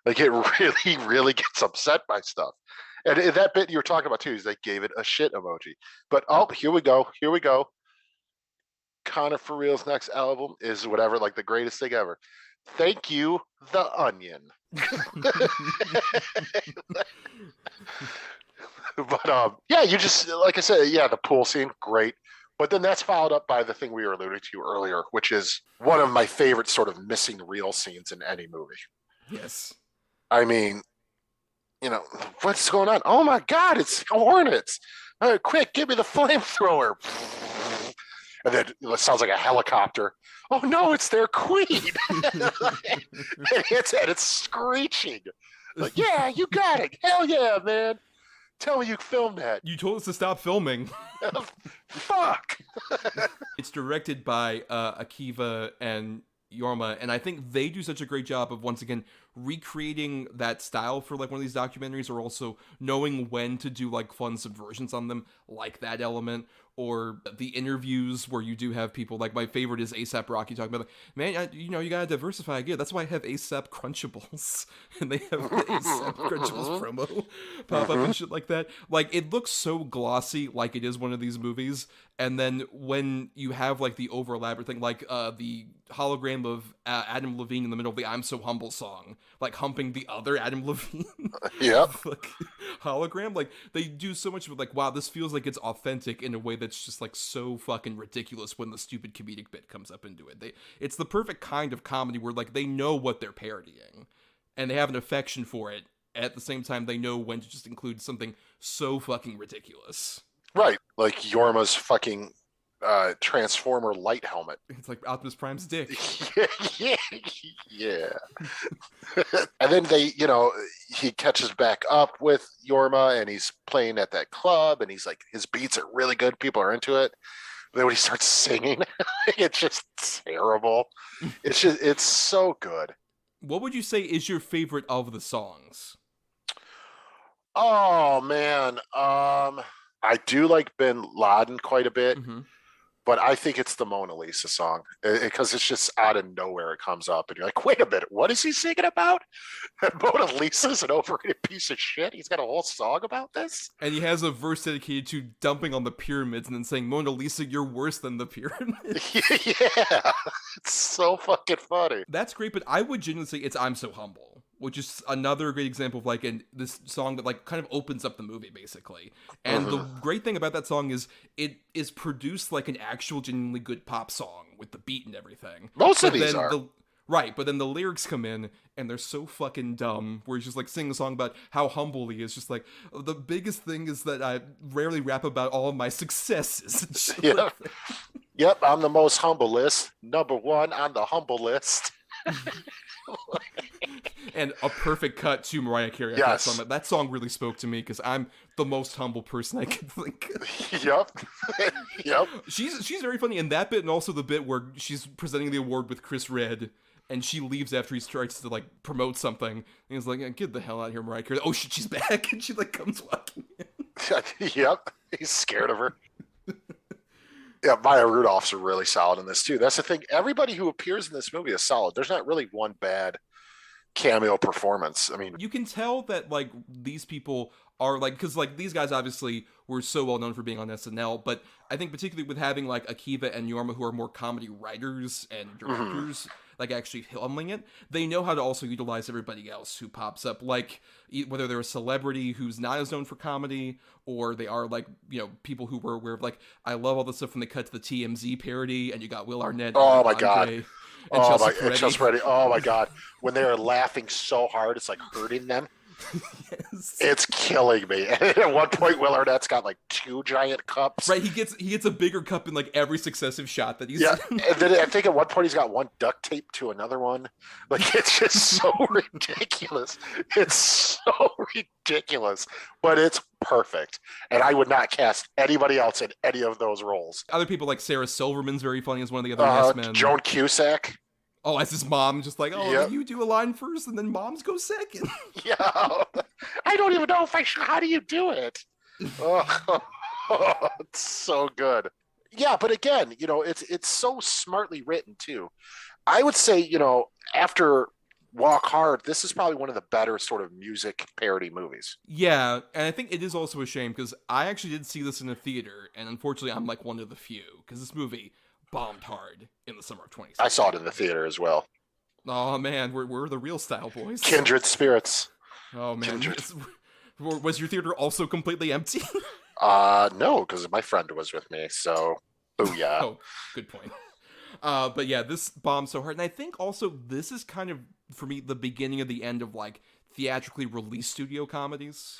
Speaker 2: Like it really, really gets upset by stuff. And that bit you were talking about too is they gave it a shit emoji. But here we go. Conor for Real's next album is whatever, like the greatest thing ever. Thank you, The Onion. But yeah, you just like I said, yeah, the pool scene, great. But then that's followed up by the thing we were alluding to earlier, which is one of my favorite sort of missing reel scenes in any movie.
Speaker 1: Yes.
Speaker 2: I mean, you know, what's going on? Oh my God, it's hornets. Quick, give me the flamethrower. And then it sounds like a helicopter. Oh no, it's their queen. It's screeching. Like, yeah, you got it. Hell yeah, man. Tell me you filmed that.
Speaker 1: You told us to stop filming.
Speaker 2: Fuck.
Speaker 1: It's directed by Akiva and Jorma, and I think they do such a great job of, once again, recreating that style for like one of these documentaries, or also knowing when to do like fun subversions on them, like that element, or the interviews where you do have people like, my favorite is ASAP Rocky talking about, like, man, you gotta diversify again. That's why I have ASAP Crunchables, and they have the ASAP Crunchables promo pop up and shit like that. Like, it looks so glossy, like it is one of these movies, and then when you have like the over elaborate thing, like the hologram of Adam Levine in the middle of the "I'm So Humble" song, like humping the other Adam Levine, like, hologram, like they do so much with like, wow, this feels like it's authentic in a way that's just like so fucking ridiculous when the stupid comedic bit comes up into it. It's the perfect kind of comedy where like they know what they're parodying and they have an affection for it. At the same time, they know when to just include something so fucking ridiculous.
Speaker 2: Right, like Yorma's fucking Transformer light helmet.
Speaker 1: It's like Optimus Prime's dick.
Speaker 2: Yeah. And then he catches back up with Jorma, and he's playing at that club, and he's like, his beats are really good. People are into it. But then when he starts singing, it's just terrible. It's so good.
Speaker 1: What would you say is your favorite of the songs?
Speaker 2: Oh man, I do like Bin Laden quite a bit. But I think it's the Mona Lisa song, because it's just out of nowhere it comes up, and you're like, wait a minute, what is he singing about? Mona Lisa's an overrated piece of shit. He's got a whole song about this?
Speaker 1: And he has a verse dedicated to dumping on the pyramids and then saying, Mona Lisa, you're worse than the pyramids.
Speaker 2: Yeah, it's so fucking funny.
Speaker 1: That's great, but I would genuinely say it's I'm So Humble, which is another great example of like this song that like kind of opens up the movie, basically. And the great thing about that song is it is produced like an actual genuinely good pop song with the beat and everything.
Speaker 2: Most of these are.
Speaker 1: Right, but then the lyrics come in and they're so fucking dumb, where he's just like singing a song about how humble he is. Just like, the biggest thing is that I rarely rap about all of my successes.
Speaker 2: Yep. Yep, I'm the most humble list. Number one on the humble list.
Speaker 1: And a perfect cut to Mariah Carey.
Speaker 2: Yes.
Speaker 1: That song really spoke to me because I'm the most humble person I could think of.
Speaker 2: Yep.
Speaker 1: She's very funny in that bit, and also the bit where she's presenting the award with Chris Redd, and she leaves after he tries to like promote something. And he's like, "Get the hell out of here, Mariah Carey!" Oh shit, she's back, and she like comes walking in.
Speaker 2: Yep, he's scared of her. Yeah, Maya Rudolph's really solid in this too. That's the thing. Everybody who appears in this movie is solid. There's not really one bad cameo performance. I mean,
Speaker 1: you can tell that like these people are like, because like these guys obviously were so well known for being on SNL, but I think particularly with having like Akiva and Jorma, who are more comedy writers and directors, like actually filming it, they know how to also utilize everybody else who pops up, like whether they're a celebrity who's not as known for comedy, or they are like, people who were aware of, like, I love all the stuff when they cut to the TMZ parody and you got Will Arnett.
Speaker 2: Oh my God.
Speaker 1: And
Speaker 2: Chelsea Peretti. Oh my God. When they are laughing so hard, it's like hurting them. Yes. It's killing me. And at one point, Will Arnett's got like 2 giant cups.
Speaker 1: Right, he gets a bigger cup in like every successive shot that he's
Speaker 2: in. And then I think at one point he's got one duct tape to another one. Like, it's just so ridiculous. It's so ridiculous, but it's perfect. And I would not cast anybody else in any of those roles.
Speaker 1: Other people like Sarah Silverman's very funny as one of the other Yes Men.
Speaker 2: Joan Cusack.
Speaker 1: Oh, as his mom, just like, you do a line first and then moms go second.
Speaker 2: Yeah. I don't even know how do you do it? Oh, it's so good. Yeah, but again, it's so smartly written too. I would say, after Walk Hard, this is probably one of the better sort of music parody movies.
Speaker 1: Yeah, and I think it is also a shame because I actually did see this in a theater, and unfortunately I'm like one of the few, because this movie bombed hard in the summer of 2016.
Speaker 2: I saw it in the theater as well.
Speaker 1: Oh man, we're the real style boys.
Speaker 2: Kindred spirits.
Speaker 1: Oh man, was your theater also completely empty?
Speaker 2: No, because my friend was with me, so booyah.
Speaker 1: Oh, good point. But yeah, this bombed so hard, and I think also this is kind of, for me, the beginning of the end of like theatrically released studio comedies.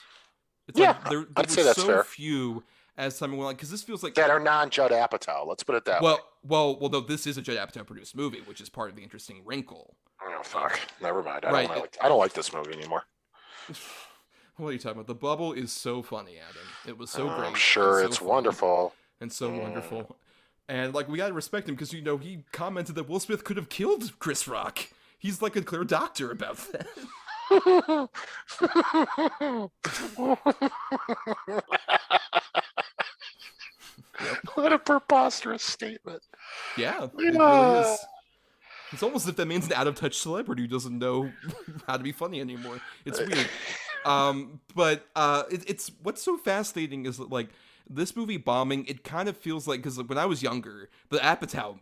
Speaker 1: It's
Speaker 2: I'd say that's
Speaker 1: so
Speaker 2: fair.
Speaker 1: Few as time went on, because this feels like
Speaker 2: that are non-Judd Apatow. Let's put it that way.
Speaker 1: Well, no, this is a Judd Apatow produced movie, which is part of the interesting wrinkle.
Speaker 2: Oh fuck, never mind.
Speaker 1: Right.
Speaker 2: I don't like this movie anymore.
Speaker 1: What are you talking about? The Bubble is so funny, Adam. It was so great.
Speaker 2: I'm sure
Speaker 1: so
Speaker 2: it's
Speaker 1: funny,
Speaker 2: wonderful.
Speaker 1: and so wonderful. And like, we gotta respect him because he commented that Will Smith could have killed Chris Rock. He's like a clear doctor about that.
Speaker 2: What a preposterous statement.
Speaker 1: Yeah, it really is. It's almost as if that means an out-of-touch celebrity who doesn't know how to be funny anymore. It's weird. But it's what's so fascinating is that, like, this movie bombing, it kind of feels like, because when I was younger, the Apatow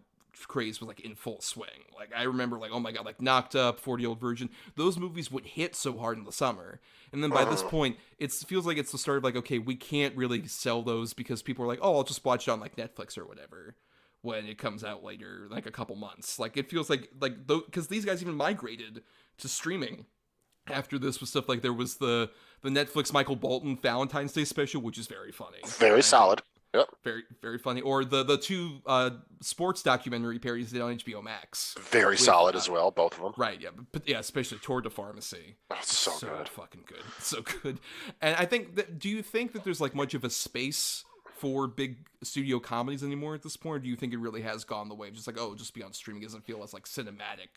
Speaker 1: craze was like in full swing. Like, I remember, like, oh my god, like Knocked Up, 40-Year-Old Virgin, those movies would hit so hard in the summer. And then by this point, it feels like it's the start of like, okay, we can't really sell those because people are like, oh, I'll just watch it on like Netflix or whatever when it comes out later, like a couple months. Like, it feels like because these guys even migrated to streaming after this, with stuff like there was the Netflix Michael Bolton Valentine's Day special, which is very funny.
Speaker 2: Very solid. Yep.
Speaker 1: Very, very funny. Or the two sports documentary parodies they did on HBO Max.
Speaker 2: Very solid as well, both of them.
Speaker 1: Right, yeah. But yeah, especially Tour de Pharmacy.
Speaker 2: Oh, so good.
Speaker 1: Fucking good. So good. And I think do you think that there's like much of a space for big studio comedies anymore at this point? Or do you think it really has gone the way of just like, oh, just be on streaming, doesn't feel as like cinematic?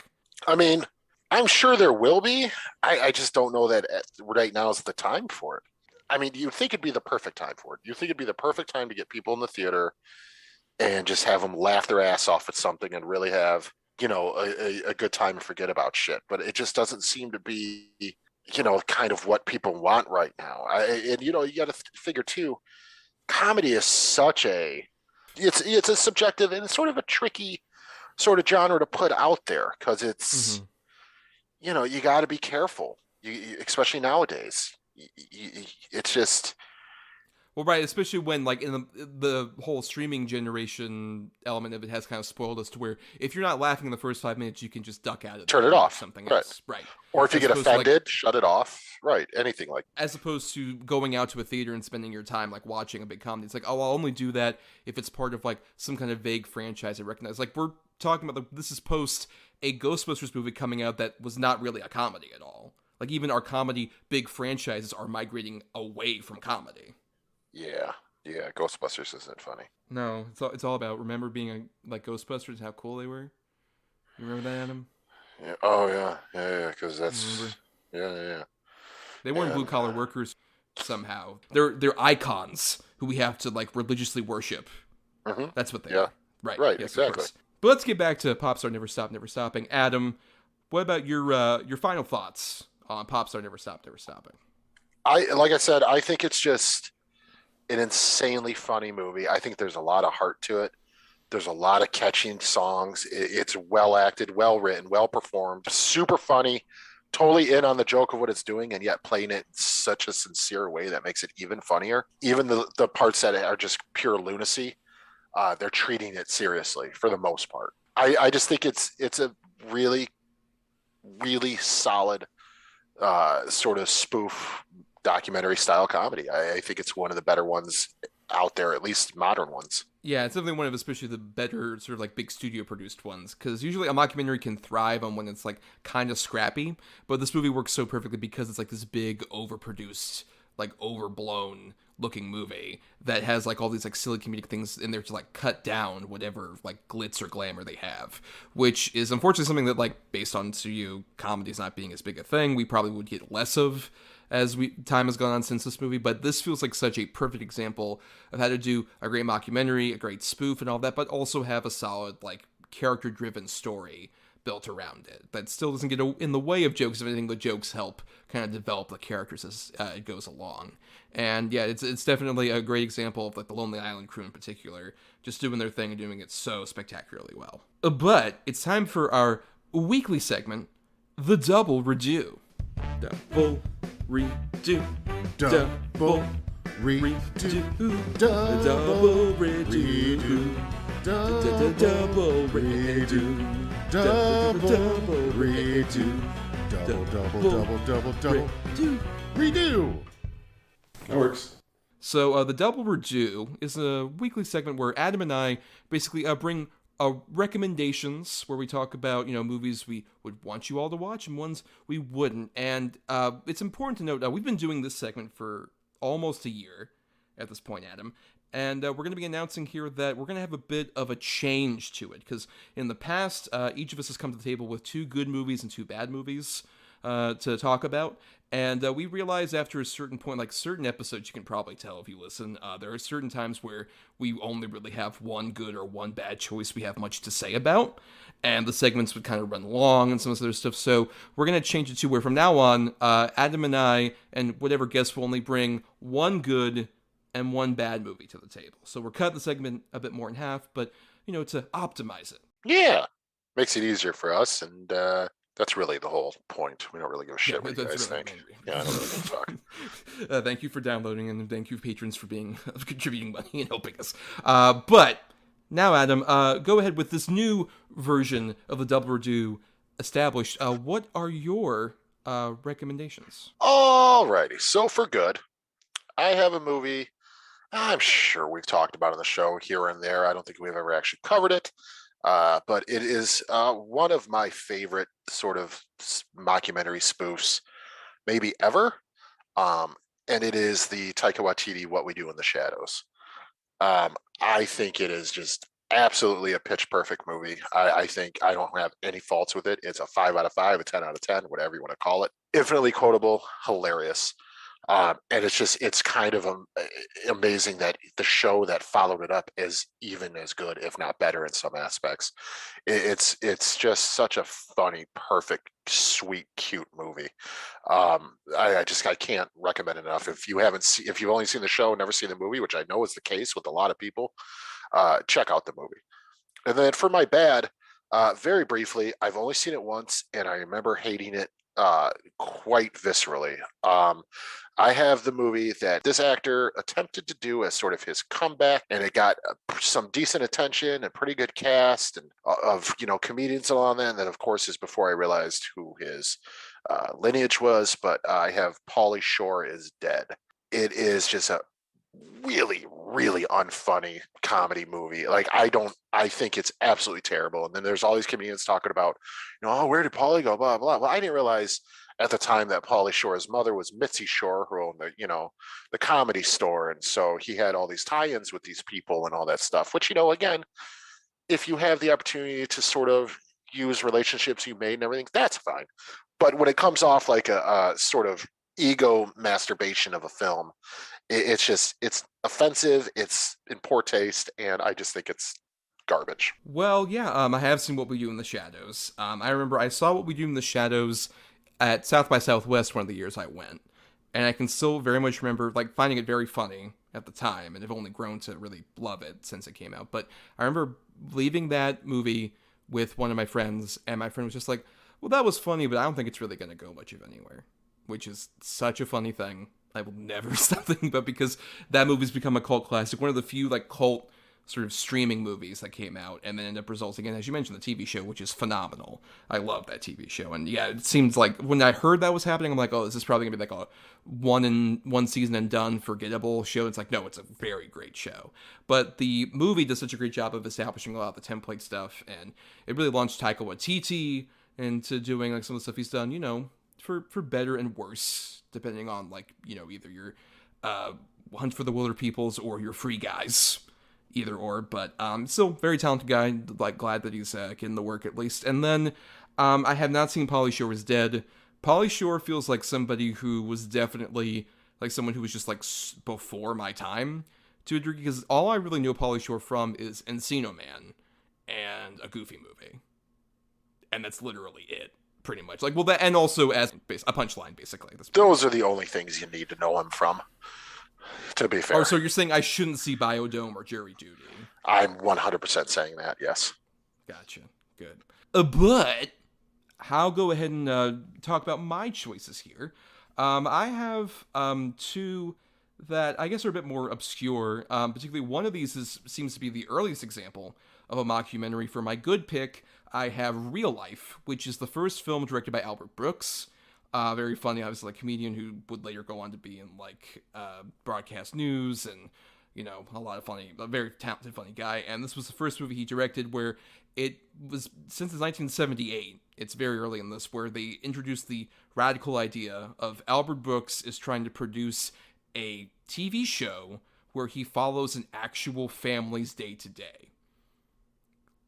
Speaker 2: I mean, I'm sure there will be. I just don't know that right now is the time for it. I mean, you'd think it'd be the perfect time for it. You think it'd be the perfect time to get people in the theater and just have them laugh their ass off at something and really have, a good time and forget about shit. But it just doesn't seem to be, kind of what people want right now. You got to figure too, comedy is such it's a subjective and it's sort of a tricky sort of genre to put out there because it's, you got to be careful, especially nowadays. It's just,
Speaker 1: well, right, especially when like in the whole streaming generation element of it has kind of spoiled us to where if you're not laughing in the first 5 minutes, you can just duck out of it,
Speaker 2: turn it off,
Speaker 1: something
Speaker 2: right.
Speaker 1: else, right?
Speaker 2: Or if you get offended, shut it off, right? Anything like,
Speaker 1: as opposed to going out to a theater and spending your time like watching a big comedy. It's like, oh, I'll only do that if it's part of like some kind of vague franchise I recognize. Like, we're talking about this is post a Ghostbusters movie coming out that was not really a comedy at all. Like, even our comedy big franchises are migrating away from comedy.
Speaker 2: Yeah, Ghostbusters isn't funny.
Speaker 1: No, it's all about remember being like Ghostbusters, how cool they were. You remember that, Adam?
Speaker 2: Yeah. Oh yeah, because that's yeah.
Speaker 1: They weren't blue collar workers somehow. They're icons who we have to like religiously worship.
Speaker 2: Mm-hmm.
Speaker 1: That's what they
Speaker 2: are.
Speaker 1: are. Right. Yes,
Speaker 2: exactly.
Speaker 1: But let's get back to Popstar Never Stop, Never Stopping. Adam, what about your final thoughts on Popstar Never Stop, Never Stopping?
Speaker 2: Like I said, I think it's just an insanely funny movie. I think there's a lot of heart to it. There's a lot of catchy songs. It's well acted, well written, well performed, super funny, totally in on the joke of what it's doing, and yet playing it in such a sincere way that makes it even funnier. Even the parts that are just pure lunacy, they're treating it seriously for the most part. I just think it's a really, really solid sort of spoof documentary style comedy. I think it's one of the better ones out there, at least modern ones.
Speaker 1: Yeah, it's definitely one of especially the better sort of like big studio produced ones, because usually a mockumentary can thrive on when it's like kind of scrappy, but this movie works so perfectly because it's like this big overproduced, like overblown looking movie that has like all these like silly comedic things in there to like cut down whatever like glitz or glamour they have, which is unfortunately something that like based on studio comedies not being as big a thing, we probably would get less of as time has gone on since this movie, but this feels like such a perfect example of how to do a great mockumentary, a great spoof and all that, but also have a solid, like, character-driven story built around it that still doesn't get in the way of jokes. If anything, the jokes help kind of develop the characters as it goes along. And yeah, it's definitely a great example of, like, the Lonely Island crew in particular, just doing their thing and doing it so spectacularly well. But it's time for our weekly segment, The Double Redo. Double redo. Double redo. Double redo. Double redo.
Speaker 13: Double redo. Double redo.
Speaker 1: That works. So the Double Redo is a weekly segment where Adam and I basically bring recommendations where we talk about, movies we would want you all to watch and ones we wouldn't. And it's important to note, we've been doing this segment for almost a year at this point, Adam. And we're going to be announcing here that we're going to have a bit of a change to it. Because in the past, each of us has come to the table with 2 good movies and 2 bad movies to talk about. And we realized after a certain point, like certain episodes, you can probably tell if you listen, there are certain times where we only really have one good or one bad choice we have much to say about. And the segments would kind of run long and some of this other stuff. So we're going to change it to where from now on, Adam and I and whatever guests will only bring one good and one bad movie to the table. So we're cutting the segment a bit more in half, but, to optimize it.
Speaker 2: Yeah. Makes it easier for us, and that's really the whole point. We don't really give a shit what you guys think. Yeah, I don't really give a fuck.
Speaker 1: Thank you for downloading, and thank you, patrons, for contributing money and helping us. But now, Adam, go ahead with this new version of the Double Redo established. What are your recommendations?
Speaker 2: Alrighty. So for good, I have a movie I'm sure we've talked about on the show here and there. I don't think we've ever actually covered it. But it is one of my favorite sort of mockumentary spoofs, maybe ever. And it is the Taika Waititi What We Do in the Shadows. I think it is just absolutely a pitch perfect movie. I think I don't have any faults with it. It's a 5 out of 5, a 10 out of 10, whatever you want to call it. Infinitely quotable, hilarious. And it's kind of amazing that the show that followed it up is even as good, if not better in some aspects. It's just such a funny, perfect, sweet, cute movie. I can't recommend it enough. If you've only seen the show and never seen the movie, which I know is the case with a lot of people, check out the movie. And then for my bad, very briefly, I've only seen it once, and I remember hating it quite viscerally. I have the movie that this actor attempted to do as sort of his comeback, and it got some decent attention and pretty good cast and of comedians and all on that. And then, of course, is before I realized who his lineage was. But I have Pauly Shore Is Dead. It is just a really, really unfunny comedy movie. I think it's absolutely terrible. And then there's all these comedians talking about, where did Pauly go? Blah, blah. Well, I didn't realize at the time that Pauly Shore's mother was Mitzi Shore, who owned the Comedy Store. And so he had all these tie-ins with these people and all that stuff, which, again, if you have the opportunity to sort of use relationships you made and everything, that's fine. But when it comes off like a sort of ego masturbation of a film, it's offensive, it's in poor taste, and I just think it's garbage.
Speaker 1: Well, yeah, I have seen What We Do in the Shadows. I remember I saw What We Do in the Shadows at South by Southwest one of the years I went, and I can still very much remember finding it very funny at the time, and have only grown to really love it since it came out. But I remember leaving that movie with one of my friends, and my friend was just like, well, that was funny, but I don't think it's really going to go much of anywhere, which is such a funny thing. I will never stop thinking about, because that movie's become a cult classic, one of the few cult sort of streaming movies that came out, and then ended up resulting in, as you mentioned, the TV show, which is phenomenal. I love that TV show. And yeah, it seems like when I heard that was happening, I'm like, oh, this is probably gonna be a one season and done forgettable show. It's no, it's a very great show. But the movie does such a great job of establishing a lot of the template stuff, and it really launched Taika Waititi into doing some of the stuff he's done, for better and worse, depending on either your Hunt for the Wilder Peoples or your Free Guys. Either or, but still very talented guy. Glad that he's getting the work at least. And then I have not seen Pauly Shore Is Dead, Pauly Shore feels like somebody who was definitely like someone who was just like before my time to a degree, because all I really know Pauly Shore from is Encino Man and a Goofy movie. And that's literally it, pretty much. Like, well, that, and also as a punchline, basically.
Speaker 2: Those are the only things you need to know him from, to be fair.
Speaker 1: Oh, so you're saying I shouldn't see Biodome or Jury Duty?
Speaker 2: I'm 100% saying that, yes.
Speaker 1: Gotcha. Good. But I'll go ahead and talk about my choices here. I have two that I guess are a bit more obscure. Particularly one of these seems to be the earliest example of a mockumentary. For my good pick, I have Real Life, which is the first film directed by Albert Brooks. Very funny, obviously, like comedian who would later go on to be in like broadcast news and, you know, a very talented, funny guy. And this was the first movie he directed where it was, since 1978, it's very early in this, where they introduced the radical idea of Albert Brooks is trying to produce a TV show where he follows an actual family's day-to-day.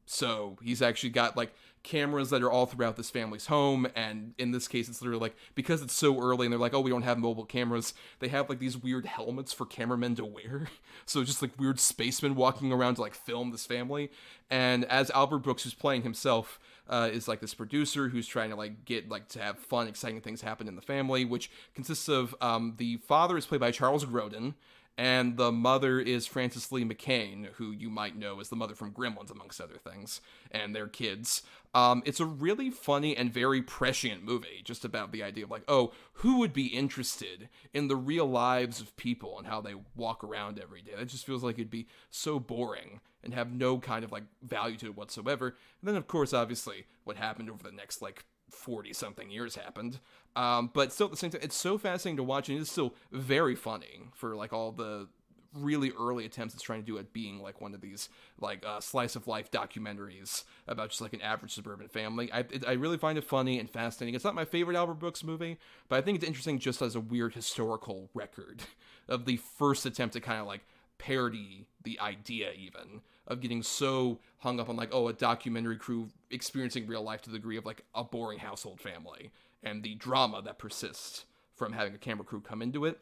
Speaker 1: So he's actually got like cameras that are all throughout this family's home, and in this case it's literally like, because it's so early and they're like, oh, we don't have mobile cameras, they have like these weird helmets for cameramen to wear. So just like weird spacemen walking around to like film this family. And as Albert Brooks, who's playing himself, is like this producer who's trying to like get like to have fun, exciting things happen in the family, which consists of the father is played by Charles Grodin, and the mother is Frances Lee McCain, who you might know as the mother from Gremlins, amongst other things, and their kids. It's a really funny and very prescient movie, just about the idea of like, oh, who would be interested in the real lives of people and how they walk around every day? It just feels like it'd be so boring and have no kind of like value to it whatsoever. And then, of course, obviously, what happened over the next like 40-something years happened. But still at the same time, it's so fascinating to watch, and it's still very funny for like all the really early attempts it's trying to do at being like one of these like slice of life documentaries about just like an average suburban family. I really find it funny and fascinating. It's not my favorite Albert Brooks movie, but I think it's interesting just as a weird historical record of the first attempt to kind of like parody the idea even of getting so hung up on like, oh, a documentary crew experiencing real life to the degree of like a boring household family and the drama that persists from having a camera crew come into it.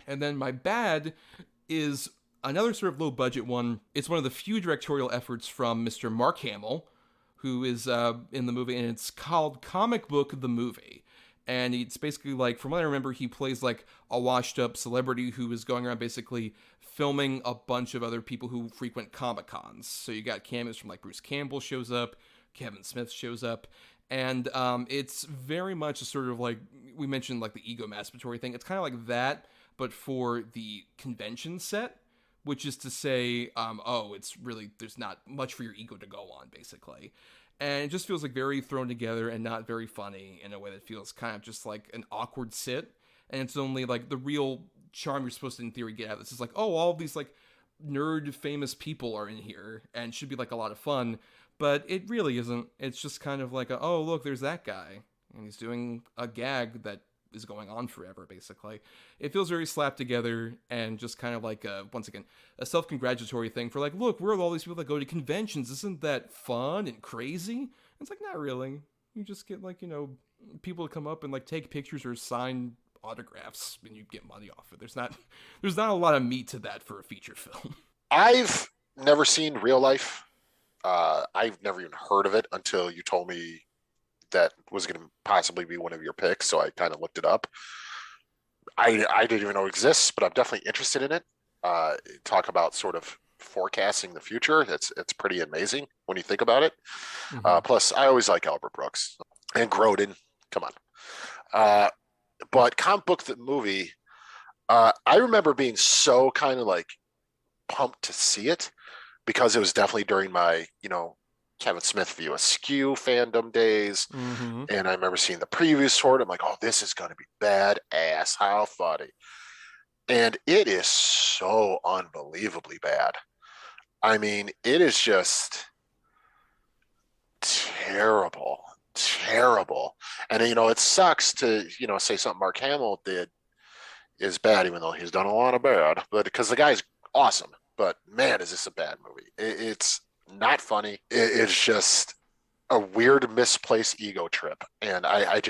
Speaker 1: And then my bad is another sort of low budget one. It's one of the few directorial efforts from Mr. Mark Hamill, who is in the movie, and it's called Comic Book the Movie. And it's basically like, from what I remember, he plays like a washed up celebrity who is going around basically filming a bunch of other people who frequent Comic-Cons. So you got cameos from like Bruce Campbell shows up, Kevin Smith shows up. And it's very much a sort of like, we mentioned like the ego masturbatory thing. It's kind of like that, but for the convention set, which is to say, oh, it's really, there's not much for your ego to go on, basically. And it just feels like very thrown together and not very funny in a way that feels kind of just like an awkward sit. And it's only like the real charm you're supposed to, in theory, get out of this is like, oh, all of these like nerd famous people are in here and should be like a lot of fun. But it really isn't. It's just kind of like, oh, look, there's that guy. And he's doing a gag that is going on forever, basically. It feels very slapped together and just kind of like, once again, a self-congratulatory thing for like, look, we're all these people that go to conventions. Isn't that fun and crazy? It's like, not really. You just get like, you know, people to come up and like take pictures or sign autographs and you get money off it. There's not a lot of meat to that for a feature film.
Speaker 2: I've never seen Real Life. I've never even heard of it until you told me that was going to possibly be one of your picks, so I kind of looked it up. I didn't even know it exists, but I'm definitely interested in it. Talk about sort of forecasting the future. It's pretty amazing when you think about it. Mm-hmm. Plus, I always like Albert Brooks and Grodin. Come on. But Comic Book the Movie, I remember being so kind of like pumped to see it because it was definitely during my, you know, Kevin Smith View Askew fandom days. Mm-hmm. And I remember seeing the previews for it. I'm like, oh, this is going to be badass. How funny. And it is so unbelievably bad. I mean, it is just terrible. And, you know, it sucks to, you know, say something Mark Hamill did is bad, even though he's done a lot of bad. But because the guy's awesome. But, man, is this a bad movie. It's not funny. It's just a weird misplaced ego trip. And I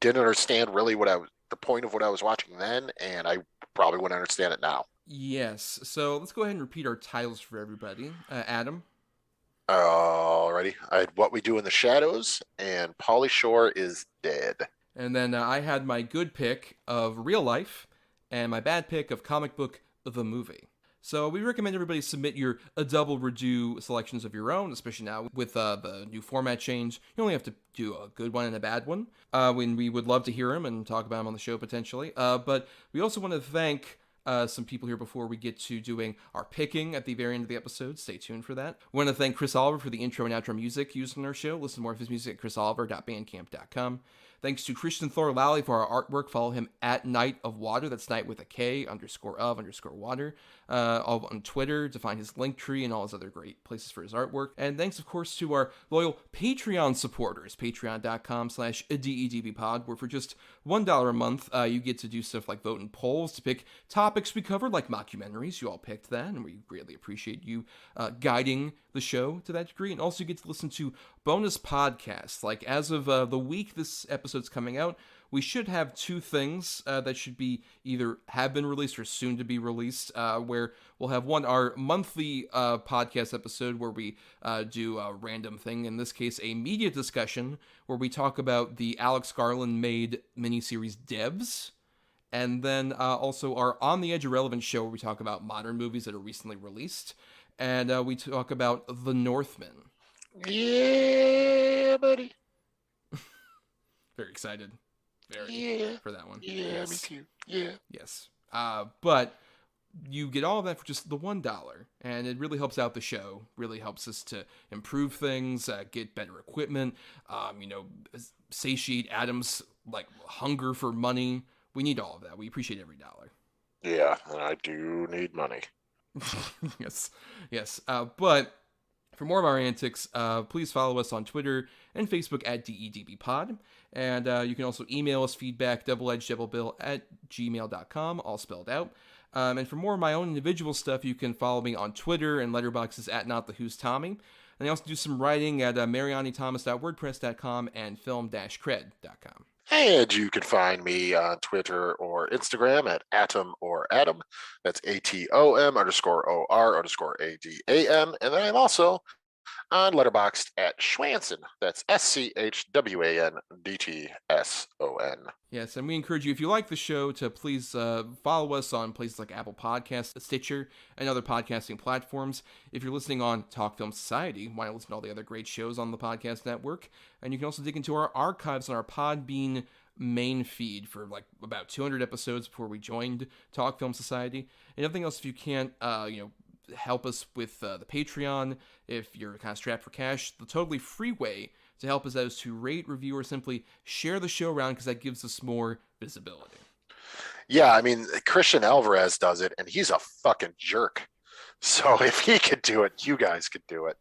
Speaker 2: didn't understand really the point of what I was watching then, and I probably wouldn't understand it now.
Speaker 1: Yes. So let's go ahead and repeat our titles for everybody. Adam.
Speaker 2: Alrighty. I had What We Do in the Shadows and Pauly Shore is Dead.
Speaker 1: And then I had my good pick of Real Life and my bad pick of Comic Book the Movie. So we recommend everybody submit your double redo selections of your own, especially now with the new format change. You only have to do a good one and a bad one. When we would love to hear them and talk about them on the show potentially. But we also want to thank some people here before we get to doing our picking at the very end of the episode. Stay tuned for that. We want to thank Chris Oliver for the intro and outro music used in our show. Listen to more of his music at chrisoliver.bandcamp.com. Thanks to Christian Thor Lally for our artwork. Follow him at Night of Water. That's Night with a K _of_water on Twitter to find his link tree and all his other great places for his artwork. And thanks, of course, to our loyal Patreon supporters, patreon.com/DEDBpod, where for just $1 a month, you get to do stuff like vote in polls to pick topics we covered, like mockumentaries. You all picked that, and we greatly appreciate you guiding the show to that degree. And also you get to listen to bonus podcasts. Like as of the week this episode's coming out, we should have two things that should be either have been released or soon to be released, where we'll have one, our monthly podcast episode where we do a random thing, in this case a media discussion, where we talk about the Alex Garland made miniseries Devs. And then also our On the Edge Irrelevant show, where we talk about modern movies that are recently released. And we talk about The Northman.
Speaker 2: Yeah, buddy.
Speaker 1: Very excited.
Speaker 2: Yeah.
Speaker 1: For that one.
Speaker 2: Yeah,
Speaker 1: yes.
Speaker 2: me too. Yeah.
Speaker 1: Yes. But you get all of that for just the $1, and it really helps out the show, really helps us to improve things, get better equipment, satiate Adam's hunger for money. We need all of that. We appreciate every dollar.
Speaker 2: Yeah, and I do need money.
Speaker 1: Yes. But for more of our antics, please follow us on Twitter and Facebook at DEDBpod. And you can also email us feedback, doubleedgedoublebill@gmail.com, all spelled out. And for more of my own individual stuff, you can follow me on Twitter and letterboxes at NotTheWho'sTommy. And I also do some writing at marianithomas.wordpress.com and film-cred.com.
Speaker 2: And you can find me on Twitter or Instagram at Atom or Adam. That's ATOM_OR_ADAM. And then I'm also on Letterboxd at Schwanson. That's SCHWANDTSON.
Speaker 1: Yes, and we encourage you, if you like the show, to please follow us on places like Apple Podcasts, Stitcher, and other podcasting platforms. If you're listening on Talk Film Society, why not listen to all the other great shows on the podcast network? And you can also dig into our archives on our Podbean main feed for about 200 episodes before we joined Talk Film Society. And everything else, if you can't, help us with the Patreon, if you're kind of strapped for cash, the totally free way to help us out is to rate, review, or simply share the show around, because that gives us more visibility.
Speaker 2: Yeah, I mean, Christian Alvarez does it, and he's a fucking jerk. So if he could do it, you guys could do it.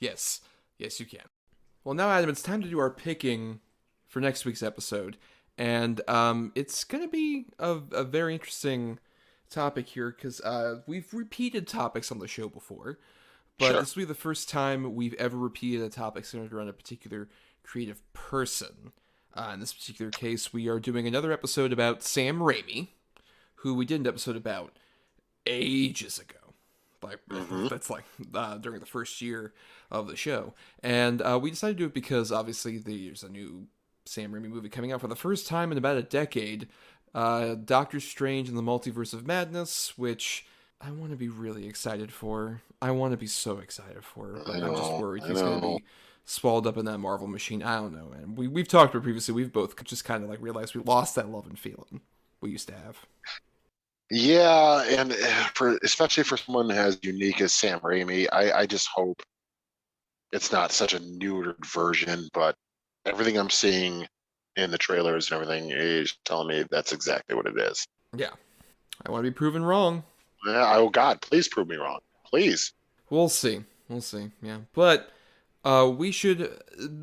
Speaker 1: Yes, you can. Well, now, Adam, it's time to do our picking for next week's episode. And it's going to be a very interesting topic here, because we've repeated topics on the show before, but this will be the first time we've ever repeated a topic centered around a particular creative person. In this particular case, we are doing another episode about Sam Raimi, who we did an episode about ages ago. That's during the first year of the show. And we decided to do it because obviously there's a new Sam Raimi movie coming out for the first time in about a decade. Doctor Strange and the Multiverse of Madness, which I want to be really excited for. I want to be so excited for, but I'm just worried he's going to be swallowed up in that Marvel machine. I don't know, man. We've talked about previously. We've both just kind of realized we lost that love and feeling we used to have.
Speaker 2: Yeah, and especially for someone as unique as Sam Raimi, I just hope it's not such a neutered version, but everything I'm seeing in the trailers and everything is telling me that's exactly what it is.
Speaker 1: Yeah. I want to be proven wrong.
Speaker 2: Yeah, oh God, please prove me wrong. Please.
Speaker 1: We'll see. Yeah. But we should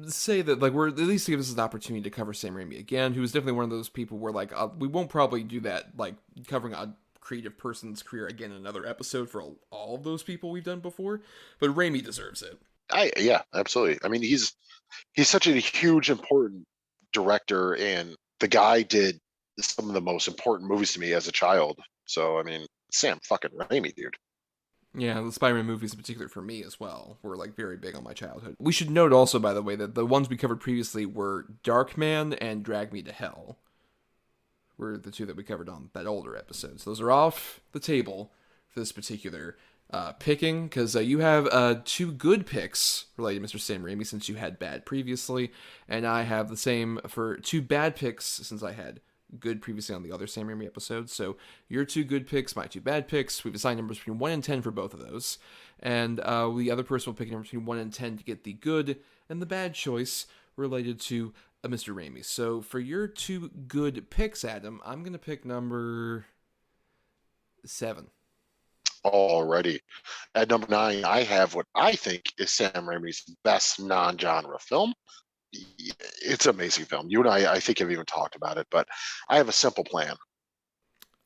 Speaker 1: say that we're at least give us an opportunity to cover Sam Raimi again, who is definitely one of those people where we won't probably do that, covering a creative person's career again in another episode for all of those people we've done before. But Raimi deserves it.
Speaker 2: Yeah, absolutely. I mean, he's such a huge, important director, and the guy did some of the most important movies to me as a child. So, I mean, Sam fucking Raimi, dude.
Speaker 1: Yeah, the Spider-Man movies in particular for me as well were like very big on my childhood. We should note also, by the way, that the ones we covered previously were Darkman and Drag Me to Hell. Were the two that we covered on that older episode. So those are off the table for this particular picking, because you have 2 good picks related to Mr. Sam Raimi since you had bad previously, and I have the same for 2 bad picks since I had good previously on the other Sam Raimi episodes. So your 2 good picks, my 2 bad picks. We've assigned numbers between 1 and 10 for both of those, and the other person will pick a number between 1 and 10 to get the good and the bad choice related to Mr. Raimi. So for your 2 good picks, Adam, I'm going to pick number 7.
Speaker 2: Already. At number 9, I have what I think is Sam Raimi's best non-genre film. It's an amazing film. You and I think, have even talked about it, but I have A Simple Plan.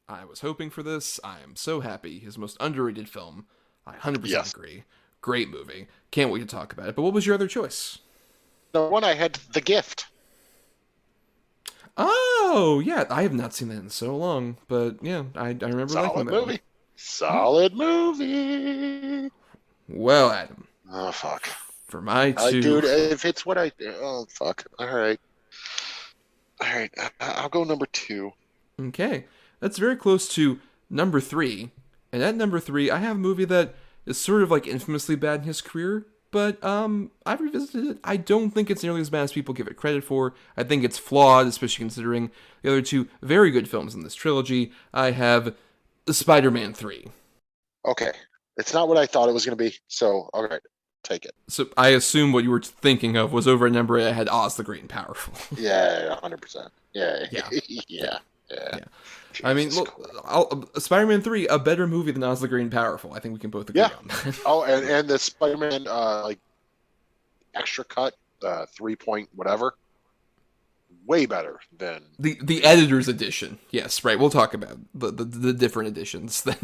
Speaker 1: I was hoping for this. I am so happy. His most underrated film. I 100% agree. Great movie. Can't wait to talk about it. But what was your other choice?
Speaker 2: The one I had, The Gift.
Speaker 1: Oh, yeah. I have not seen that in so long. But yeah, I remember liking that
Speaker 2: movie.
Speaker 1: one.
Speaker 2: Solid movie.
Speaker 1: Well, Adam.
Speaker 2: Oh, fuck.
Speaker 1: For my 2...
Speaker 2: dude, if it's what I... Oh, fuck. All right. I'll go number 2.
Speaker 1: Okay. That's very close to number 3. And at number 3, I have a movie that is sort of like infamously bad in his career, but I've revisited it. I don't think it's nearly as bad as people give it credit for. I think it's flawed, especially considering the other 2 very good films in this trilogy. I have Spider-Man 3.
Speaker 2: Okay. It's not what I thought it was going to be, so, all right. Take it.
Speaker 1: So I assume what you were thinking of was over a number that had Oz the Great and Powerful.
Speaker 2: Yeah, 100%. Yeah.
Speaker 1: Yeah. I mean, look, Spider-Man 3, a better movie than Oz the Great and Powerful. I think we can both agree on that.
Speaker 2: Oh, and the Spider-Man like extra cut, 3-point whatever, way better than
Speaker 1: the editor's edition. Yes, right. We'll talk about the different editions that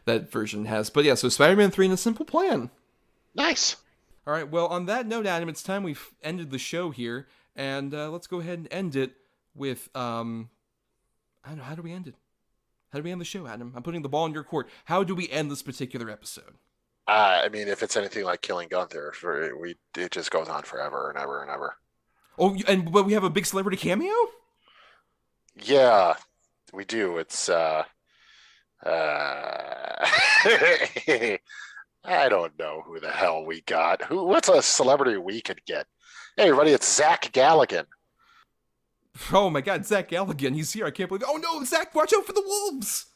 Speaker 1: that version has. But yeah, so Spider-Man 3 and A Simple Plan.
Speaker 2: Nice.
Speaker 1: All right, well, on that note, Adam, it's time we've ended the show here, and let's go ahead and end it with, I don't know, how do we end it? How do we end the show, Adam? I'm putting the ball in your court. How do we end this particular episode?
Speaker 2: I mean, if it's anything like Killing Gunther, it just goes on forever and ever and ever.
Speaker 1: Oh, but we have a big celebrity cameo?
Speaker 2: Yeah, we do. It's, I don't know who the hell we got. What's a celebrity we could get? Hey, everybody, it's Zach Galligan.
Speaker 1: Oh my God, Zach Galligan, he's here. I can't believe it. Oh no, Zach, watch out for the wolves!